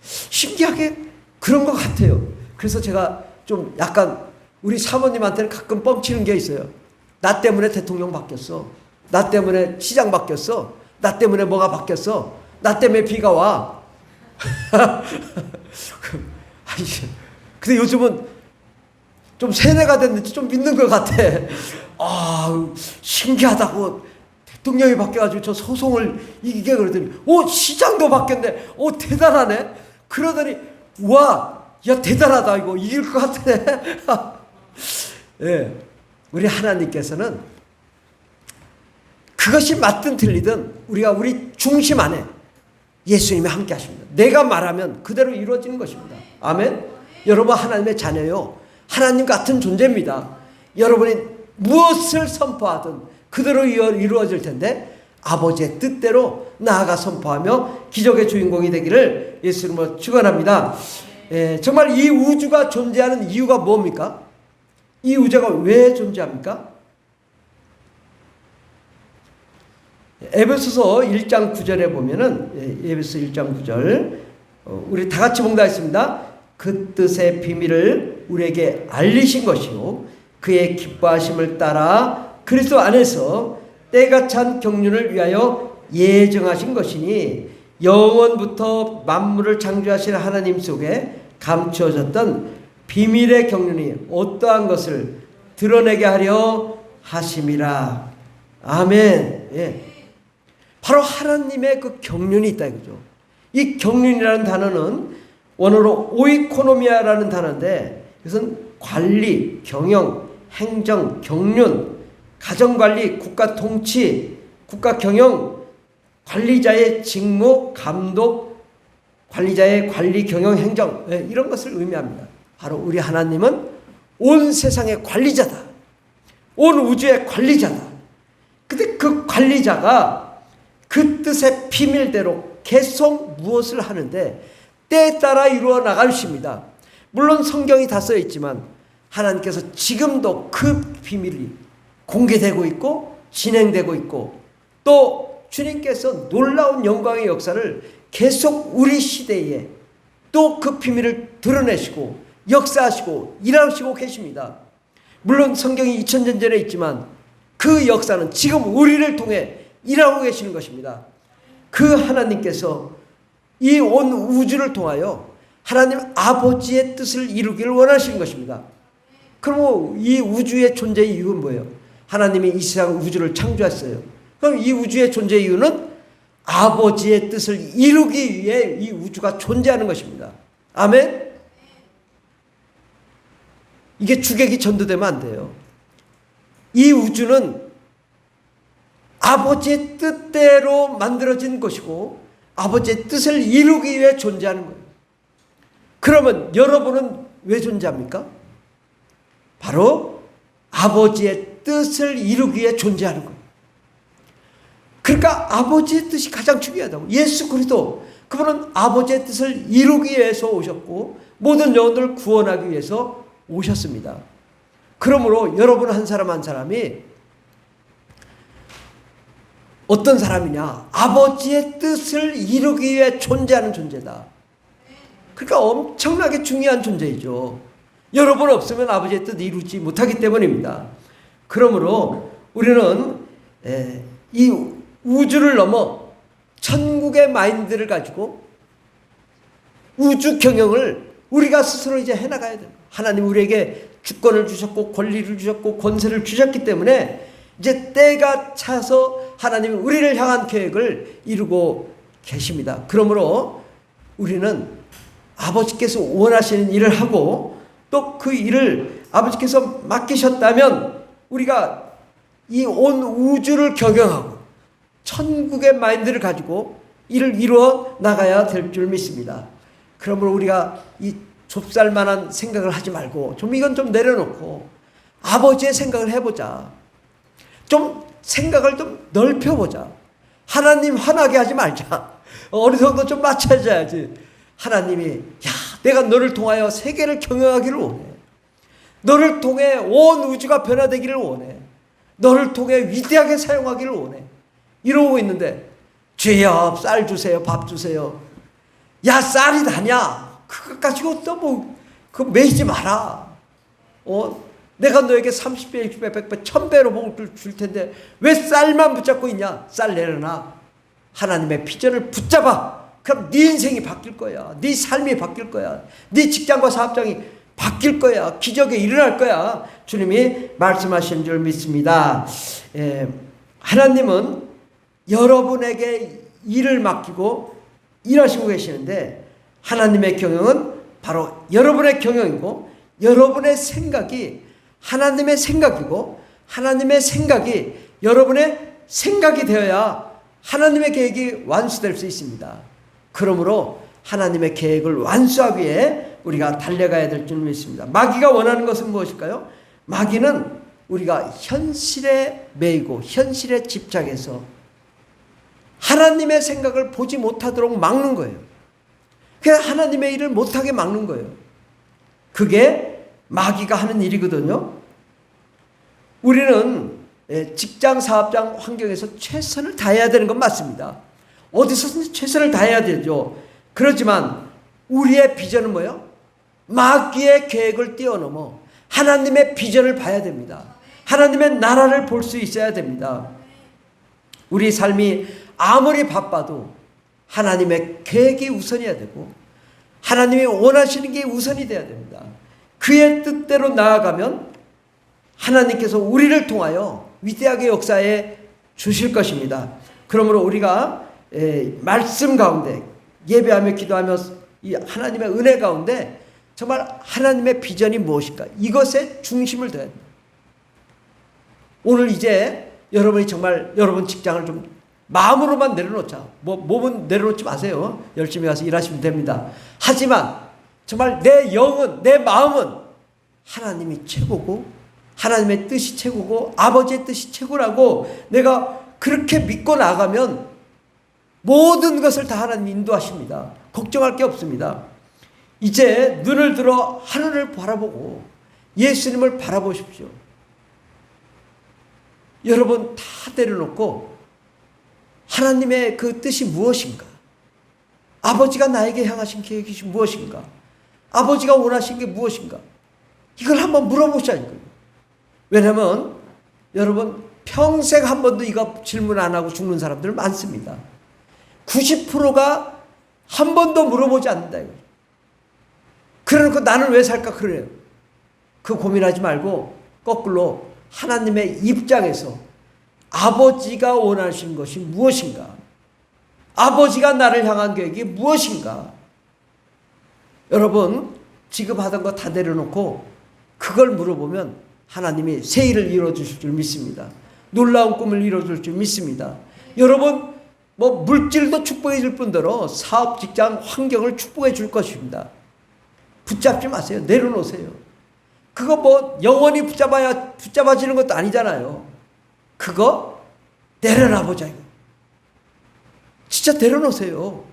신기하게 그런 것 같아요. 그래서 제가 좀 약간 우리 사모님한테는 가끔 뻥치는 게 있어요. 나 때문에 대통령 바뀌었어. 나 때문에 시장 바뀌었어. 나 때문에 뭐가 바뀌었어. 나 때문에 비가 와. 근데 요즘은 좀 세뇌가 됐는지 좀 믿는 것 같아. 아, 신기하다고 대통령이 바뀌어가지고 저 소송을 이기게 그러더니, 시장도 바뀌었네. 대단하네. 그러더니, 와, 야, 대단하다. 이거 이길 것 같아. 예, 우리 하나님께서는 그것이 맞든 틀리든 우리가 우리 중심 안에 예수님이 함께 하십니다. 내가 말하면 그대로 이루어지는 것입니다. 아멘? 여러분 하나님의 자녀요. 하나님 같은 존재입니다. 여러분이 무엇을 선포하든 그대로 이루어질 텐데 아버지의 뜻대로 나아가 선포하며 기적의 주인공이 되기를 예수님으로 축원합니다. 정말 이 우주가 존재하는 이유가 뭡니까? 이 우주가 왜 존재합니까? 에베소서 1장 9절에 보면은 에베소 1장 9절 우리 다 같이 봉독하겠습니다. 그 뜻의 비밀을 우리에게 알리신 것이요 그의 기뻐하심을 따라 그리스도 안에서 때가 찬 경륜을 위하여 예정하신 것이니 영원부터 만물을 창조하신 하나님 속에 감추어졌던 비밀의 경륜이 어떠한 것을 드러내게 하려 하심이라. 아멘. 예. 바로 하나님의 그 경륜이 있다 이거죠. 이 경륜이라는 단어는 원어로 오이코노미아라는 단어인데 이것은 관리, 경영, 행정, 경륜, 가정관리, 국가 통치, 국가 경영, 관리자의 직무, 감독, 관리자의 관리, 경영, 행정, 이런 것을 의미합니다. 바로 우리 하나님은 온 세상의 관리자다. 온 우주의 관리자다. 근데 그 관리자가 그 뜻의 비밀대로 계속 무엇을 하는데 때에 따라 이루어 나가십니다. 물론 성경이 다 써 있지만 하나님께서 지금도 그 비밀이 공개되고 있고 진행되고 있고 또 주님께서 놀라운 영광의 역사를 계속 우리 시대에 또 그 비밀을 드러내시고 역사하시고 일하시고 계십니다. 물론 성경이 2000년 전에 있지만 그 역사는 지금 우리를 통해 일하고 계시는 것입니다. 그 하나님께서 이 온 우주를 통하여 하나님 아버지의 뜻을 이루기를 원하시는 것입니다. 그럼 이 우주의 존재의 이유는 뭐예요? 하나님이 이 세상 우주를 창조했어요. 그럼 이 우주의 존재의 이유는 아버지의 뜻을 이루기 위해 이 우주가 존재하는 것입니다. 아멘? 이게 주객이 전도되면 안 돼요. 이 우주는 아버지의 뜻대로 만들어진 것이고 아버지의 뜻을 이루기 위해 존재하는 거예요. 그러면 여러분은 왜 존재합니까? 바로 아버지의 뜻을 이루기 위해 존재하는 거예요. 그러니까 아버지의 뜻이 가장 중요하다고. 예수 그리스도 그분은 아버지의 뜻을 이루기 위해서 오셨고 모든 영혼들을 구원하기 위해서 오셨습니다. 그러므로 여러분 한 사람 한 사람이 어떤 사람이냐? 아버지의 뜻을 이루기 위해 존재하는 존재다. 그러니까 엄청나게 중요한 존재이죠. 여러분 없으면 아버지의 뜻을 이루지 못하기 때문입니다. 그러므로 우리는 이 우주를 넘어 천국의 마인드를 가지고 우주 경영을 우리가 스스로 이제 해나가야 돼요. 하나님 우리에게 주권을 주셨고 권리를 주셨고 권세를 주셨기 때문에 이제 때가 차서 하나님이 우리를 향한 계획을 이루고 계십니다. 그러므로 우리는 아버지께서 원하시는 일을 하고 또 그 일을 아버지께서 맡기셨다면 우리가 이 온 우주를 경영하고 천국의 마인드를 가지고 일을 이루어 나가야 될 줄 믿습니다. 그러므로 우리가 이 좁쌀만한 생각을 하지 말고 좀 이건 좀 내려놓고 아버지의 생각을 해보자. 좀 생각을 좀 넓혀보자. 하나님 화나게 하지 말자. 어느 정도 좀 맞춰줘야지. 하나님이 야 내가 너를 통하여 세계를 경영하기를 원해. 너를 통해 온 우주가 변화되기를 원해. 너를 통해 위대하게 사용하기를 원해. 이러고 있는데 주여 쌀 주세요. 밥 주세요. 야 쌀이 다냐. 그것 가지고 또 뭐 그거 매이지 마라. 내가 너에게 30배, 60배, 100배, 1000배로 복을 줄 텐데 왜 쌀만 붙잡고 있냐. 쌀 내려놔. 하나님의 비전을 붙잡아. 그럼 네 인생이 바뀔 거야. 네 삶이 바뀔 거야. 네 직장과 사업장이 바뀔 거야. 기적이 일어날 거야. 주님이 말씀하신 줄 믿습니다. 하나님은 여러분에게 일을 맡기고 일하시고 계시는데 하나님의 경영은 바로 여러분의 경영이고 여러분의 생각이 하나님의 생각이고 하나님의 생각이 여러분의 생각이 되어야 하나님의 계획이 완수될 수 있습니다. 그러므로 하나님의 계획을 완수하기 위해 우리가 달려가야 될 줄 믿습니다. 마귀가 원하는 것은 무엇일까요? 마귀는 우리가 현실에 매이고 현실에 집착해서 하나님의 생각을 보지 못하도록 막는 거예요. 그래서 하나님의 일을 못하게 막는 거예요. 그게 마귀가 하는 일이거든요. 우리는 직장, 사업장 환경에서 최선을 다해야 되는 건 맞습니다. 어디서든지 최선을 다해야 되죠. 그렇지만 우리의 비전은 뭐예요? 마귀의 계획을 뛰어넘어 하나님의 비전을 봐야 됩니다. 하나님의 나라를 볼 수 있어야 됩니다. 우리 삶이 아무리 바빠도 하나님의 계획이 우선이어야 되고 하나님이 원하시는 게 우선이 돼야 됩니다. 그의 뜻대로 나아가면 하나님께서 우리를 통하여 위대하게 역사해 주실 것입니다. 그러므로 우리가 말씀 가운데 예배하며 기도하며 이 하나님의 은혜 가운데 정말 하나님의 비전이 무엇인가? 이것에 중심을 둬야 됩니다. 오늘 이제 여러분이 정말 여러분 직장을 좀 마음으로만 내려놓자. 몸은 내려놓지 마세요. 열심히 가서 일하시면 됩니다. 하지만 정말 내 영은, 내 마음은 하나님이 최고고 하나님의 뜻이 최고고 아버지의 뜻이 최고라고 내가 그렇게 믿고 나가면 모든 것을 다 하나님이 인도하십니다. 걱정할 게 없습니다. 이제 눈을 들어 하늘을 바라보고 예수님을 바라보십시오. 여러분 다 내려놓고 하나님의 그 뜻이 무엇인가? 아버지가 나에게 향하신 계획이 무엇인가? 아버지가 원하신 게 무엇인가? 이걸 한번 물어보자니까요. 왜냐하면 여러분 평생 한 번도 이거 질문 안 하고 죽는 사람들 많습니다. 90%가 한 번도 물어보지 않는다. 그러니까 나는 왜 살까 그래요. 그 고민하지 말고 거꾸로 하나님의 입장에서 아버지가 원하신 것이 무엇인가? 아버지가 나를 향한 계획이 무엇인가? 여러분 지금 하던 거 다 내려놓고 그걸 물어보면 하나님이 새 일을 이루어주실 줄 믿습니다. 놀라운 꿈을 이루어줄 줄 믿습니다. 여러분 물질도 축복해 줄 뿐더러 사업, 직장, 환경을 축복해 줄 것입니다. 붙잡지 마세요. 내려놓으세요. 그거 영원히 붙잡아지는 것도 아니잖아요. 그거 내려놔 보자. 진짜 내려놓으세요.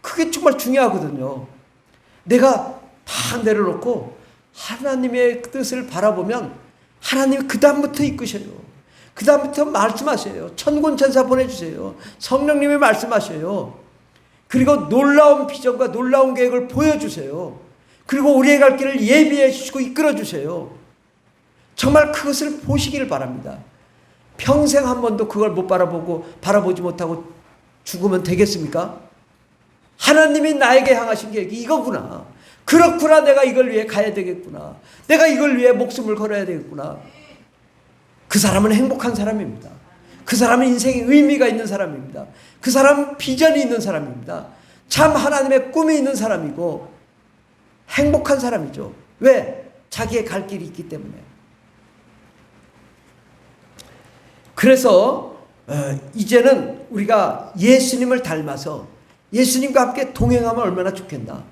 그게 정말 중요하거든요. 내가 다 내려놓고 하나님의 뜻을 바라보면 하나님이 그 다음부터 이끄셔요. 그 다음부터 말씀하셔요. 천군천사 보내주세요. 성령님이 말씀하셔요. 그리고 놀라운 비전과 놀라운 계획을 보여주세요. 그리고 우리의 갈 길을 예비해 주시고 이끌어 주세요. 정말 그것을 보시기를 바랍니다. 평생 한 번도 그걸 못 바라보지 못하고 죽으면 되겠습니까? 하나님이 나에게 향하신 계획이 이거구나. 그렇구나. 내가 이걸 위해 가야 되겠구나. 내가 이걸 위해 목숨을 걸어야 되겠구나. 그 사람은 행복한 사람입니다. 그 사람은 인생에 의미가 있는 사람입니다. 그 사람은 비전이 있는 사람입니다. 참 하나님의 꿈이 있는 사람이고 행복한 사람이죠. 왜? 자기의 갈 길이 있기 때문에. 그래서 이제는 우리가 예수님을 닮아서 예수님과 함께 동행하면 얼마나 좋겠나.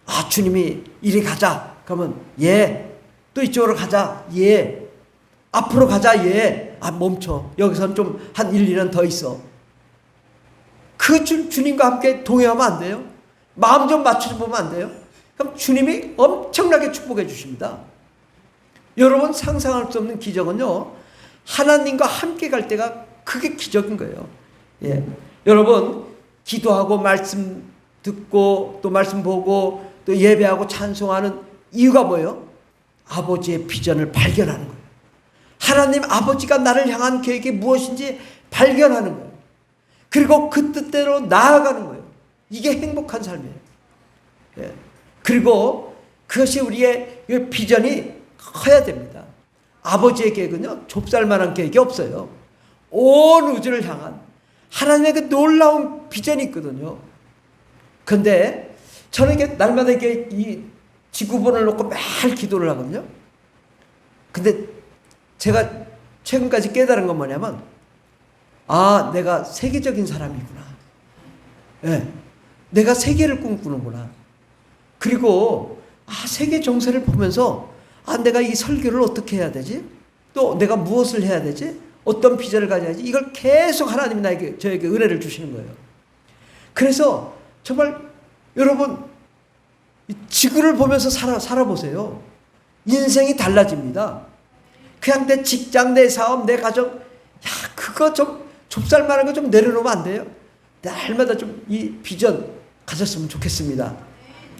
아, 주님이 이리 가자. 그러면 예. 또 이쪽으로 가자. 예. 앞으로 가자. 예. 아, 멈춰. 여기서는 좀 한 1, 2년 더 있어. 그 주님과 함께 동행하면 안 돼요? 마음 좀 맞춰서 보면 안 돼요? 그럼 주님이 엄청나게 축복해 주십니다. 여러분 상상할 수 없는 기적은요, 하나님과 함께 갈 때가 그게 기적인 거예요. 예. 여러분 기도하고 말씀 듣고 또 말씀 보고 또 예배하고 찬송하는 이유가 뭐예요? 아버지의 비전을 발견하는 거예요. 하나님 아버지가 나를 향한 계획이 무엇인지 발견하는 거예요. 그리고 그 뜻대로 나아가는 거예요. 이게 행복한 삶이에요. 예. 그리고 그것이 우리의 비전이 커야 됩니다. 아버지의 계획은요, 좁쌀만한 계획이 없어요. 온 우주를 향한 하나님의 그 놀라운 비전이 있거든요. 그런데 저는 이게 날마다 이렇게 이 지구본을 놓고 매일 기도를 하거든요. 근데 제가 최근까지 깨달은 건 뭐냐면, 아, 내가 세계적인 사람이구나. 예, 내가 세계를 꿈꾸는구나. 그리고 세계 정세를 보면서 내가 이 설교를 어떻게 해야 되지? 또 내가 무엇을 해야 되지? 어떤 비전을 가져야지? 이걸 계속 하나님이 저에게 은혜를 주시는 거예요. 그래서 정말 여러분 지구를 보면서 살아보세요. 인생이 달라집니다. 그냥 내 직장, 내 사업, 내 가정, 그거 좀 좁쌀만한 거 좀 내려놓으면 안 돼요? 날마다 좀 이 비전 가졌으면 좋겠습니다.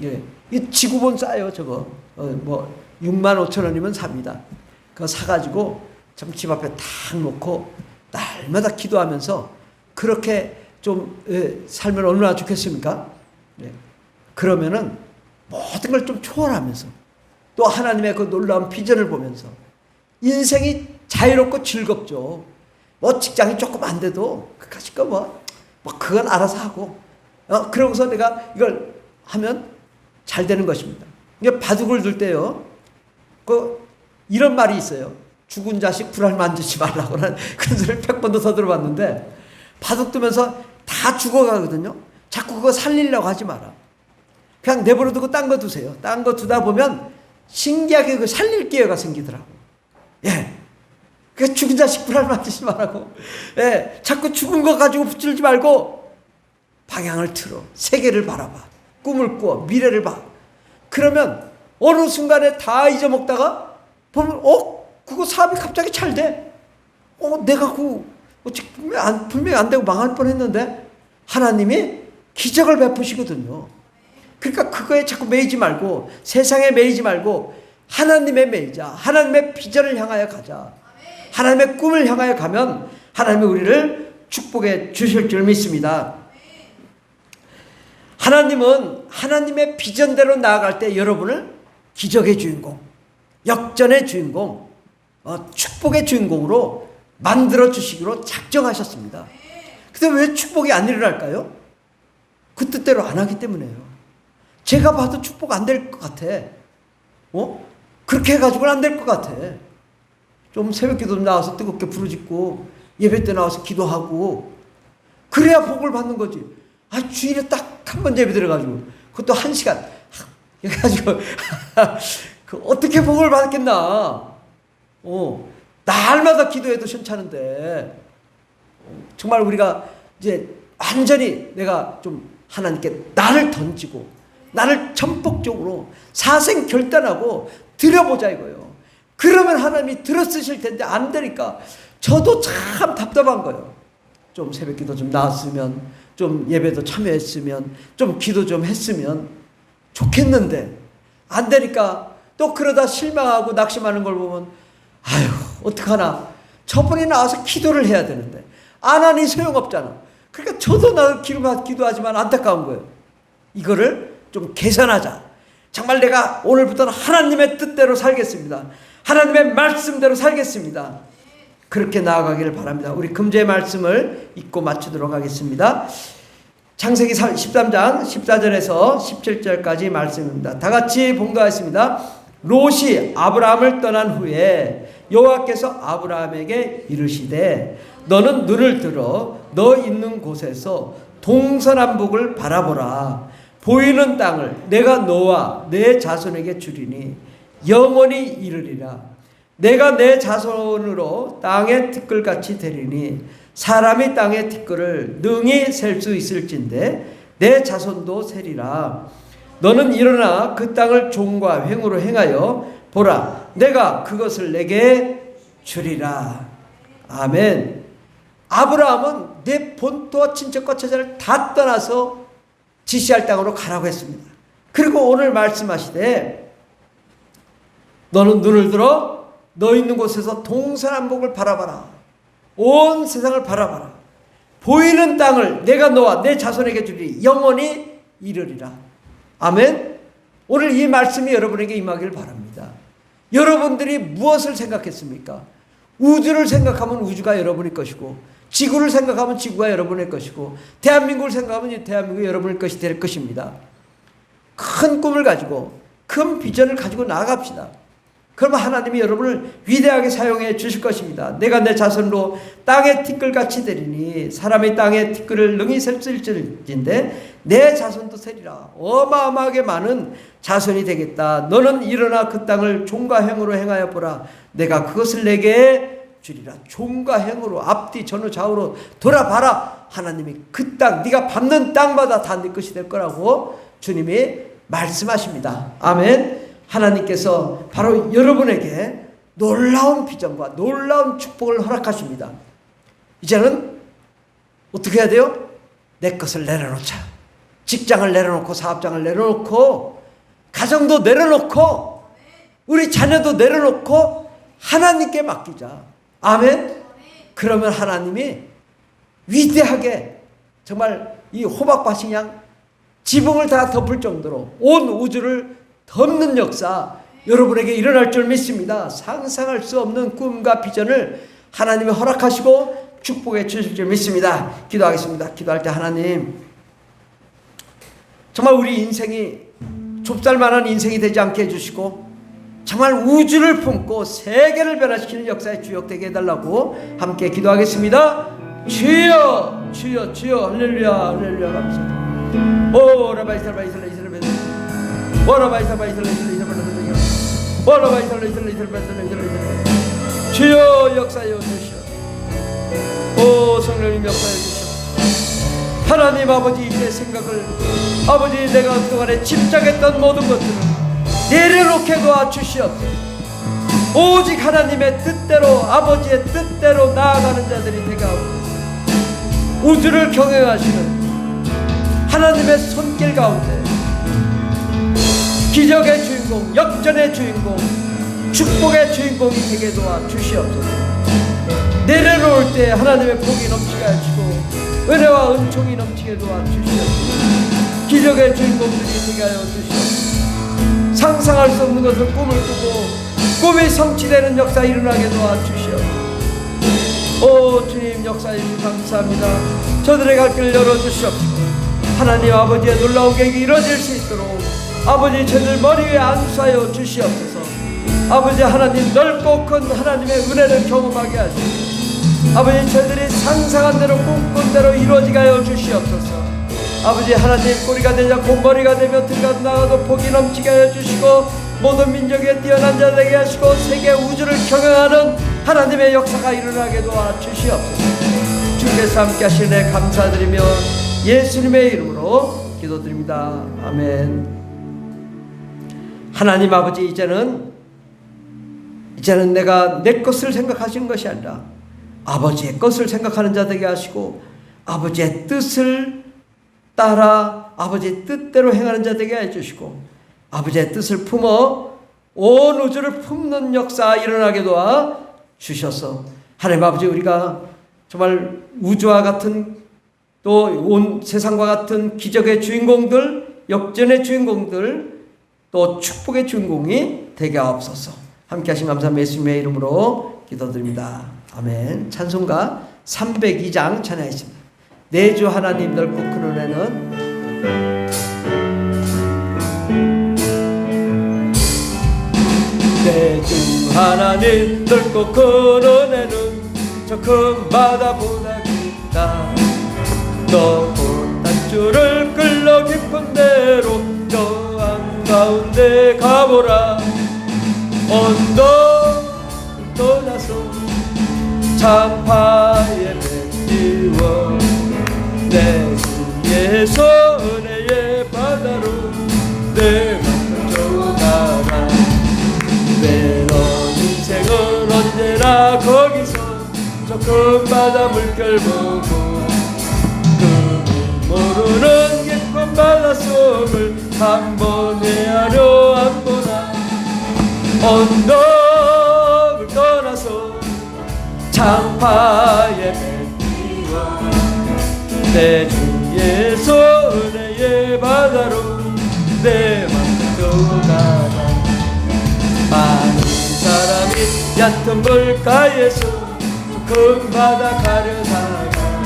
예. 이 지구본 싸요, 저거. 65,000원이면 삽니다. 그거 사가지고 참 집 앞에 탁 놓고 날마다 기도하면서 그렇게 좀 살면 얼마나 좋겠습니까? 예. 그러면은 모든 걸 좀 초월하면서 또 하나님의 그 놀라운 비전을 보면서 인생이 자유롭고 즐겁죠. 직장이 조금 안 돼도 그까짓 거 그건 알아서 하고 그러고서 내가 이걸 하면 잘 되는 것입니다. 이게 바둑을 둘 때요, 이런 말이 있어요. 죽은 자식 불알 만지지 말라고는 그런 소리를 100번도 더 들어봤는데, 바둑 두면서 다 죽어가거든요. 자꾸 그거 살리려고 하지 마라. 그냥 내버려 두고 딴 거 두세요. 딴 거 두다 보면 신기하게 그 살릴 기회가 생기더라고. 예. 그 죽은 자식 불알 만지지 말라고. 예. 자꾸 죽은 거 가지고 붙들지 말고 방향을 틀어. 세계를 바라봐. 꿈을 꾸어. 미래를 봐. 그러면 어느 순간에 다 잊어먹다가 보면, 그거 사업이 갑자기 잘 돼. 내가 분명히 안 되고 망할 뻔 했는데 하나님이 기적을 베푸시거든요. 그러니까 그거에 자꾸 매이지 말고, 세상에 매이지 말고 하나님에 매이자. 하나님의 비전을 향하여 가자. 하나님의 꿈을 향하여 가면 하나님이 우리를 축복해 주실 줄 믿습니다. 하나님은 하나님의 비전대로 나아갈 때 여러분을 기적의 주인공, 역전의 주인공, 축복의 주인공으로 만들어 주시기로 작정하셨습니다. 근데 왜 축복이 안 일어날까요? 그 뜻대로 안 하기 때문에요. 제가 봐도 축복 안 될 것 같아. 그렇게 해가지고는 안 될 것 같아. 좀 새벽 기도 나와서 뜨겁게 부르짖고 예배 때 나와서 기도하고 그래야 복을 받는 거지. 주일에 딱 한 번 예배 들어가지고 그것도 1시간 해가지고 어떻게 복을 받겠나. 날마다 기도해도 괜찮은데 정말 우리가 이제 완전히 내가 좀 하나님께 나를 던지고 나를 전폭적으로 사생 결단하고 드려보자 이거예요. 그러면 하나님이 들어쓰실 텐데 안 되니까 저도 참 답답한 거예요. 좀 새벽 기도 좀 나왔으면, 좀 예배도 참여했으면, 좀 기도 좀 했으면 좋겠는데 안 되니까 또 그러다 실망하고 낙심하는 걸 보면 어떡하나. 저번에 나와서 기도를 해야 되는데 안 하니 소용없잖아. 그러니까 저도 나를 기도하지만 안타까운 거예요. 이거를 좀 개선하자. 정말 내가 오늘부터는 하나님의 뜻대로 살겠습니다. 하나님의 말씀대로 살겠습니다. 그렇게 나아가기를 바랍니다. 우리 금주의 말씀을 읽고 마치도록 하겠습니다. 창세기 13장 14절에서 17절까지 말씀입니다. 다 같이 봉독하겠습니다. 롯이 아브라함을 떠난 후에 여호와께서 아브라함에게 이르시되 너는 눈을 들어 너 있는 곳에서 동서남북을 바라보라. 보이는 땅을 내가 너와 내 자손에게 주리니 영원히 이르리라. 내가 내 자손으로 땅의 티끌같이 되리니 사람이 땅의 티끌을 능히 셀 수 있을진데 내 자손도 세리라. 너는 일어나 그 땅을 종과 횡으로 행하여 보라. 내가 그것을 내게 주리라. 아멘. 아브라함은 내 본토와 친척과 처자를 다 떠나서 지시할 땅으로 가라고 했습니다. 그리고 오늘 말씀하시되 너는 눈을 들어 너 있는 곳에서 동서남북을 바라봐라. 온 세상을 바라봐라. 보이는 땅을 내가 너와 내 자손에게 주리니 영원히 이르리라. 아멘. 오늘 이 말씀이 여러분에게 임하기를 바랍니다. 여러분들이 무엇을 생각했습니까? 우주를 생각하면 우주가 여러분의 것이고, 지구를 생각하면 지구가 여러분의 것이고, 대한민국을 생각하면 대한민국이 여러분의 것이 될 것입니다. 큰 꿈을 가지고 큰 비전을 가지고 나아갑시다. 그러면 하나님이 여러분을 위대하게 사용해 주실 것입니다. 내가 내 자손으로 땅의 티끌같이 되리니 사람이 땅의 티끌을 능히 셀 수 있을진데 내 자손도 세리라. 어마어마하게 많은 자손이 되겠다. 너는 일어나 그 땅을 종과 행으로 행하여 보라. 내가 그것을 내게 주리라. 종과 행으로 앞뒤 전후 좌우로 돌아봐라. 하나님이 그 땅, 네가 밟는 땅마다 다 네 것이 될 거라고 주님이 말씀하십니다. 아멘. 하나님께서 바로 여러분에게 놀라운 비전과 놀라운 축복을 허락하십니다. 이제는 어떻게 해야 돼요? 내 것을 내려놓자. 직장을 내려놓고 사업장을 내려놓고 가정도 내려놓고 우리 자녀도 내려놓고 하나님께 맡기자. 아멘. 그러면 하나님이 위대하게 정말 이 호박밭이 양 지붕을 다 덮을 정도로 온 우주를 덮는 역사 여러분에게 일어날 줄 믿습니다. 상상할 수 없는 꿈과 비전을 하나님이 허락하시고 축복해 주실 줄 믿습니다. 기도하겠습니다. 기도할 때 하나님, 정말 우리 인생이 좁쌀만한 인생이 되지 않게 해주시고 정말 우주를 품고 세계를 변화시키는 역사의 주역 되게 해달라고 함께 기도하겠습니다. 주여 주여 주여 할렐루야 할렐루야 감사합니다. 오 라바이살바이살라 이슬베 오라바이살바이살라 이슬베 오라바이살라 이슬베 주여 역사여 주시오. 오 성령님 역사여 주시오. 하나님 아버지 이제 생각을 아버지 내가 그동안에 집착했던 모든 것들을 내려놓게 도와주시옵소서. 오직 하나님의 뜻대로 아버지의 뜻대로 나아가는 자들이 되게 하옵소서. 우주를 경영하시는 하나님의 손길 가운데 기적의 주인공, 역전의 주인공, 축복의 주인공이 되게 도와주시옵소서. 내려놓을 때 하나님의 복이 넘치게 하시고 은혜와 은총이 넘치게 도와주시옵소서. 기적의 주인공들이 되게 하여 주시옵소서. 상상할 수 없는 것을 꿈을 꾸고 꿈이 성취되는 역사 일어나게 도와주시옵소서. 오 주님 역사해 주셔서 감사합니다. 저들의 갈 길을 열어주시옵소서. 하나님 아버지의 놀라운 계획이 이루어질 수 있도록 아버지 저들 머리 위에 안수하여 주시옵소서. 아버지 하나님 넓고 큰 하나님의 은혜를 경험하게 하시옵소서. 아버지 저희들이 상상한 대로 꿈꾼 대로 이루어지게 하여 주시옵소서. 아버지 하나님 꼬리가 되지 않고 머리가 되며 들어가도 나가도 복이 넘치게 하여 주시고 모든 민족에 뛰어난 자 되게 하시고 세계 우주를 경영하는 하나님의 역사가 일어나게 도와주시옵소서. 주께서 함께 하시네 감사드리며 예수님의 이름으로 기도드립니다. 아멘. 하나님 아버지 이제는 내가 내 것을 생각하시는 것이 아니라 아버지의 것을 생각하는 자 되게 하시고 아버지의 뜻을 따라 아버지의 뜻대로 행하는 자 되게 해주시고 아버지의 뜻을 품어 온 우주를 품는 역사 일어나게 도와 주셔서 하나님 아버지 우리가 정말 우주와 같은 또 온 세상과 같은 기적의 주인공들, 역전의 주인공들, 또 축복의 주인공이 되게 하옵소서. 함께 하신 감사합니다. 예수님의 이름으로 기도드립니다. 아멘. 찬송가 302장 찬양하겠습니다. 내 주 하나님 넓고 큰 은혜는 내 주 하나님 넓고 큰 은혜는 저 큰 바다보다 깊다. 높은 단줄을 끌러 깊은 데로 저 한가운데 가보라. 언덕 떠나서 창파에 뱉지워 내 주에서 은혜의 바다로 내 맘을 져가라. 외로운 인생은 언제나 거기서 저 큰 바다 물결 보고 그 모르는 깊은 바닷속을 한 번 헤아려 안 보나. 언덕을 떠나서 창파에 뱉지워 내 주에서 은혜의 바다로 내 맘을 가라. 많은 사람이 얕은 물가에서 큰 바다 가려다가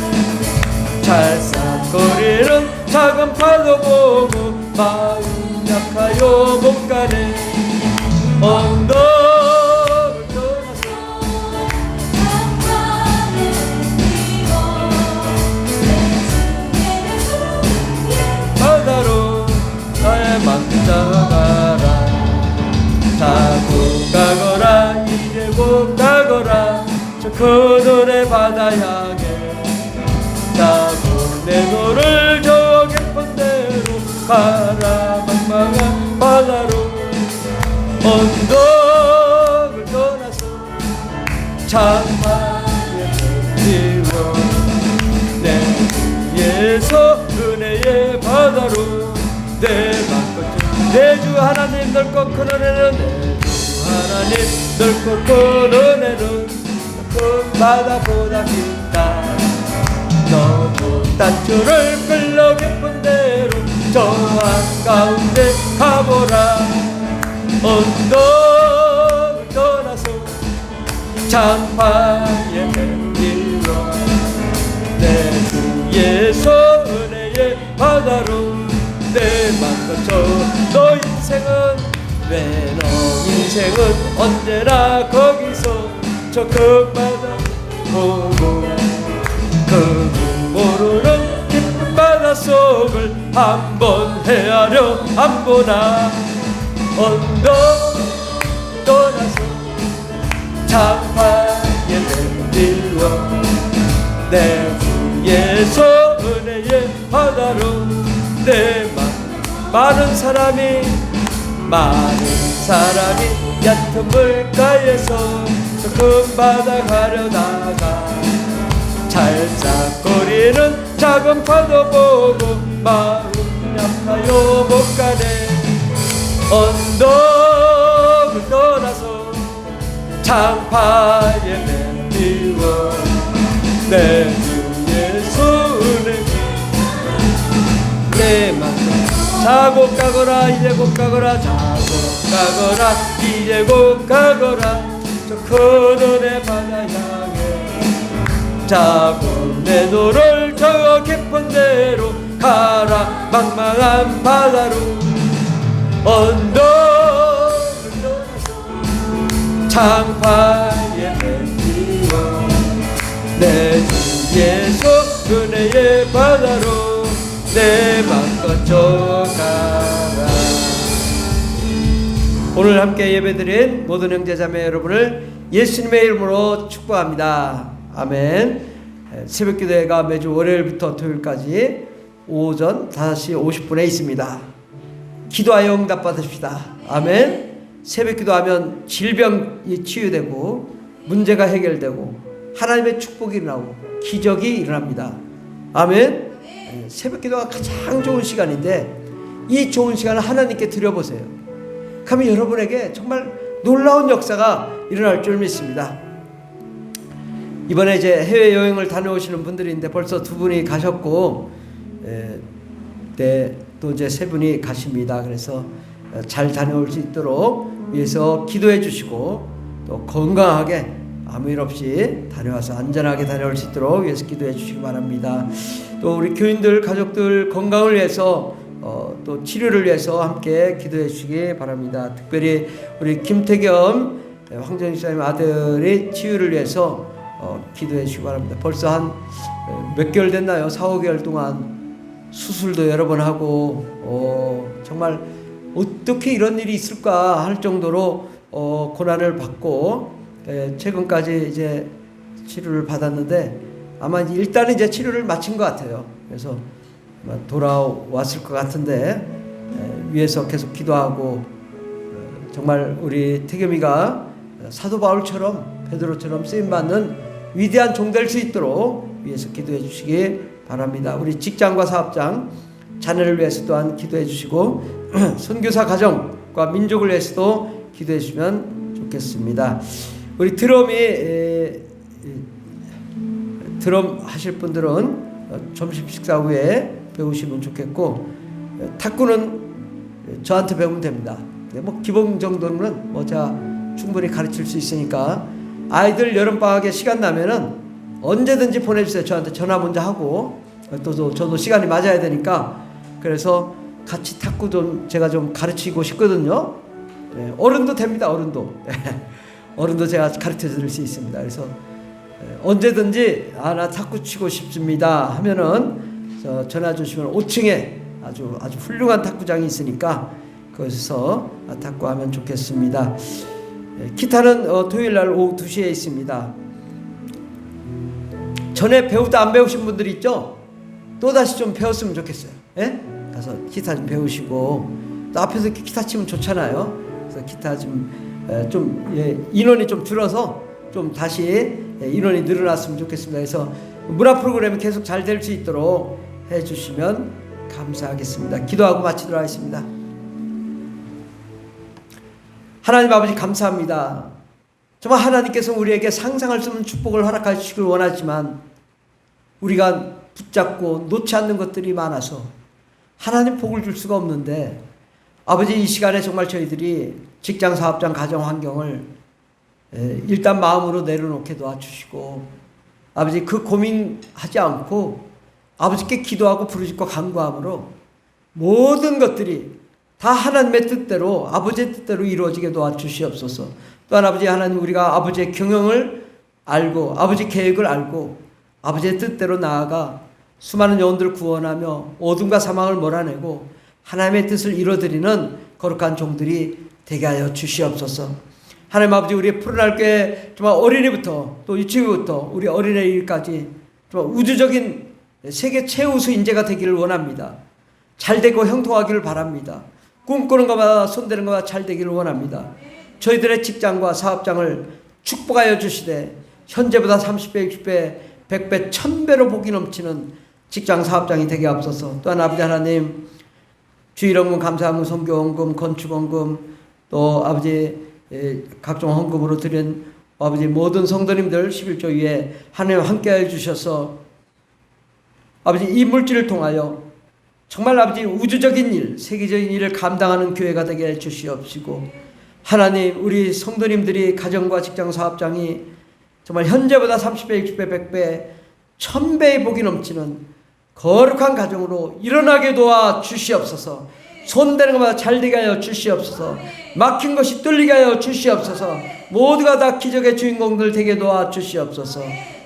찰싹거리는 작은 파도 보고 마음 약하여 못 가네. 언덕을 떠나서 바다로 나의 맘 잡아라. 자고 가거라 이제 곧 가거라 저 큰 은혜 바다 향해. 자고 내 노를 저 깊은 데로 가라. 막막한 바다로 언덕을 떠나서 창파에 뱉지워 내 주에서 은혜의 바다로 내 맘껏 내 주 하나님 넓고 큰 은혜는 내 주 하나님 넓고 큰 은혜는 큰 바다보다 깊다. 높은 단줄을 끌러 깊은 데로 저 한가운데 가보라. 언덕을 떠나서 창파에 뱉지워 내 주에서 은혜의 바다로 내 맘껏 저 너희 인생은 언제나 거기서 저 큰 바다 보고 그 모르는 깊은 바닷속을 한번 헤아려 안 보나. 언덕 떠나서 장파에 내밀어 내 주에서 은혜의 바다로 내 많은 사람이 얕은 물가에서 저 큰 바다 가려다가 찰싹거리는 작은 파도 보고 마음 약하여 못 가네. 언덕을 떠나서 장파에 내밀어 내 주에서 은혜 내 맘에 자고 가거라 이제 곧 가거라 자고 가거라 이제 곧 가거라 저 큰 은혜 바다 향해 자고 내 노를 저 깊은 데로 가라 망망한 바다로. 언덕을 떠나서 장파에 내밀어 내 주에서 은혜의 바다로 내 맘껏 져가라. 오늘 함께 예배드린 모든 형제자매 여러분을 예수님의 이름으로 축복합니다. 아멘. 새벽기도회가 매주 월요일부터 토요일까지 오전 5시 50분에 있습니다. 기도하여 응답 받으십시다. 아멘. 새벽기도하면 질병이 치유되고 문제가 해결되고 하나님의 축복이 일어나고 기적이 일어납니다. 아멘. 새벽기도가 가장 좋은 시간인데 이 좋은 시간을 하나님께 드려보세요. 그러면 여러분에게 정말 놀라운 역사가 일어날 줄 믿습니다. 이번에 이제 해외여행을 다녀오시는 분들인데 벌써 2분이 가셨고 또 이제 3분이 가십니다. 그래서 잘 다녀올 수 있도록 위해서 기도해 주시고 또 건강하게 아무 일 없이 다녀와서 안전하게 다녀올 수 있도록 위해서 기도해 주시기 바랍니다. 또 우리 교인들 가족들 건강을 위해서 또 치료를 위해서 함께 기도해 주시기 바랍니다. 특별히 우리 김태겸 황정희 집사님 아들의 치유를 위해서 기도해 주시기 바랍니다. 벌써 한 몇 개월 됐나요? 4, 5개월 동안 수술도 여러 번 하고 정말 어떻게 이런 일이 있을까 할 정도로 고난을 받고 최근까지 이제 치료를 받았는데 아마 일단은 이제 치료를 마친 것 같아요. 그래서 돌아왔을 것 같은데 위에서 계속 기도하고 정말 우리 태겸이가 사도 바울처럼 베드로처럼 쓰임받는 위대한 종 될 수 있도록 위해서 기도해 주시기 바랍니다. 우리 직장과 사업장 자녀를 위해서 또한 기도해 주시고 선교사 가정과 민족을 위해서도 기도해 주시면 좋겠습니다. 우리 드럼 하실 분들은 점심 식사 후에 배우시면 좋겠고 탁구는 저한테 배우면 됩니다. 뭐 기본 정도는 뭐 제가 충분히 가르칠 수 있으니까 아이들 여름방학에 시간 나면은 언제든지 보내주세요. 저한테 전화 먼저 하고 또 저도 시간이 맞아야 되니까 그래서 같이 탁구 좀 제가 좀 가르치고 싶거든요. 어른도 됩니다. 어른도 제가 가르쳐 드릴 수 있습니다. 그래서 언제든지 나 탁구 치고 싶습니다 하면은 전화 주시면 5층에 아주 훌륭한 탁구장이 있으니까 거기서 탁구하면 좋겠습니다. 기타는 토요일날 오후 2시에 있습니다. 전에 배우다 안 배우신 분들이 있죠? 또다시 좀 배웠으면 좋겠어요. 예? 가서 기타 좀 배우시고 또 앞에서 기타 치면 좋잖아요. 그래서 기타 인원이 좀 줄어서 좀 다시 인원이 늘어났으면 좋겠습니다. 그래서 문화 프로그램이 계속 잘 될 수 있도록 해주시면 감사하겠습니다. 기도하고 마치도록 하겠습니다. 하나님 아버지 감사합니다. 정말 하나님께서 우리에게 상상할 수 없는 축복을 허락하시길 원하지만 우리가 붙잡고 놓지 않는 것들이 많아서 하나님 복을 줄 수가 없는데 아버지 이 시간에 정말 저희들이 직장, 사업장, 가정 환경을 일단 마음으로 내려놓게 도와주시고 아버지 그 고민하지 않고 아버지께 기도하고 부르짖고 간구함으로 모든 것들이 다 하나님의 뜻대로, 아버지의 뜻대로 이루어지게 도와주시옵소서. 또한 아버지 하나님, 우리가 아버지의 경영을 알고 아버지 계획을 알고 아버지의 뜻대로 나아가 수많은 영혼들을 구원하며 어둠과 사망을 몰아내고 하나님의 뜻을 이루어드리는 거룩한 종들이 되게 하여 주시옵소서. 하나님 아버지, 우리의 푸른날 교회 정말 어린이부터 또 유치부부터 우리 어린애일까지 정말 우주적인 세계 최우수 인재가 되기를 원합니다. 잘되고 형통하기를 바랍니다. 꿈꾸는 것마다 손대는 것마다 잘되기를 원합니다. 저희들의 직장과 사업장을 축복하여 주시되 현재보다 30배, 60배, 100배, 1000배로 복이 넘치는 직장 사업장이 되게 앞서서, 또한 아버지 하나님, 주일원금, 감사원금, 선교원금, 건축원금, 또 아버지 각종 헌금으로 드린 아버지 모든 성도님들 11조 위에 하나님 함께하여 주셔서 아버지 이 물질을 통하여 정말 아버지 우주적인 일, 세계적인 일을 감당하는 교회가 되게 해 주시옵시고, 하나님 우리 성도님들이 가정과 직장 사업장이 정말 현재보다 30배, 60배, 100배, 1000배의 복이 넘치는 거룩한 가정으로 일어나게 도와 주시옵소서. 손대는 것마다 잘되게 하여 주시옵소서. 막힌 것이 뚫리게 하여 주시옵소서. 모두가 다 기적의 주인공들 되게 도와 주시옵소서.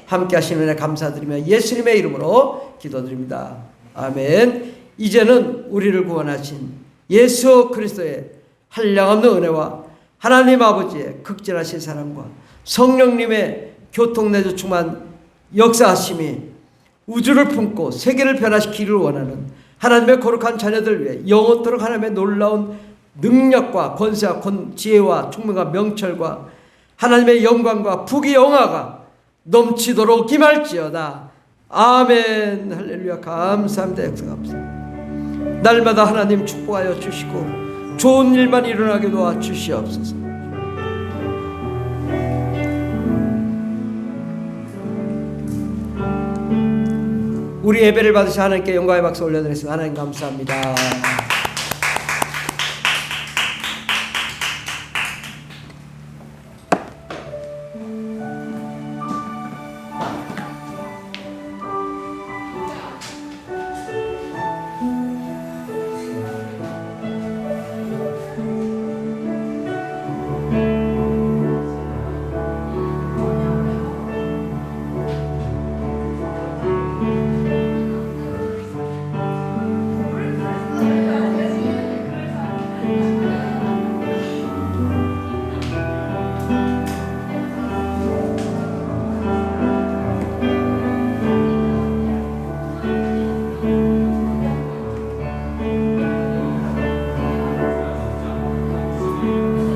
함께 하시는 은혜 감사드리며 예수님의 이름으로 기도드립니다. 아멘. 이제는 우리를 구원하신 예수 그리스도의 한량없는 은혜와 하나님 아버지의 극진하신 사랑과 성령님의 교통내주 충만 역사하심이 우주를 품고 세계를 변화시키기를 원하는 하나님의 거룩한 자녀들 위해 영원토록 하나님의 놀라운 능력과 권세와 지혜와 총명과 명철과 하나님의 영광과 부귀 영화가 넘치도록 임할지어다. 아멘. 할렐루야. 감사합니다. 역사합니다. 날마다 하나님 축복하여 주시고 좋은 일만 일어나게 도와주시옵소서. 우리 예배를 받으신 하나님께 영광의 박수 올려드리겠습니다. 하나님 감사합니다.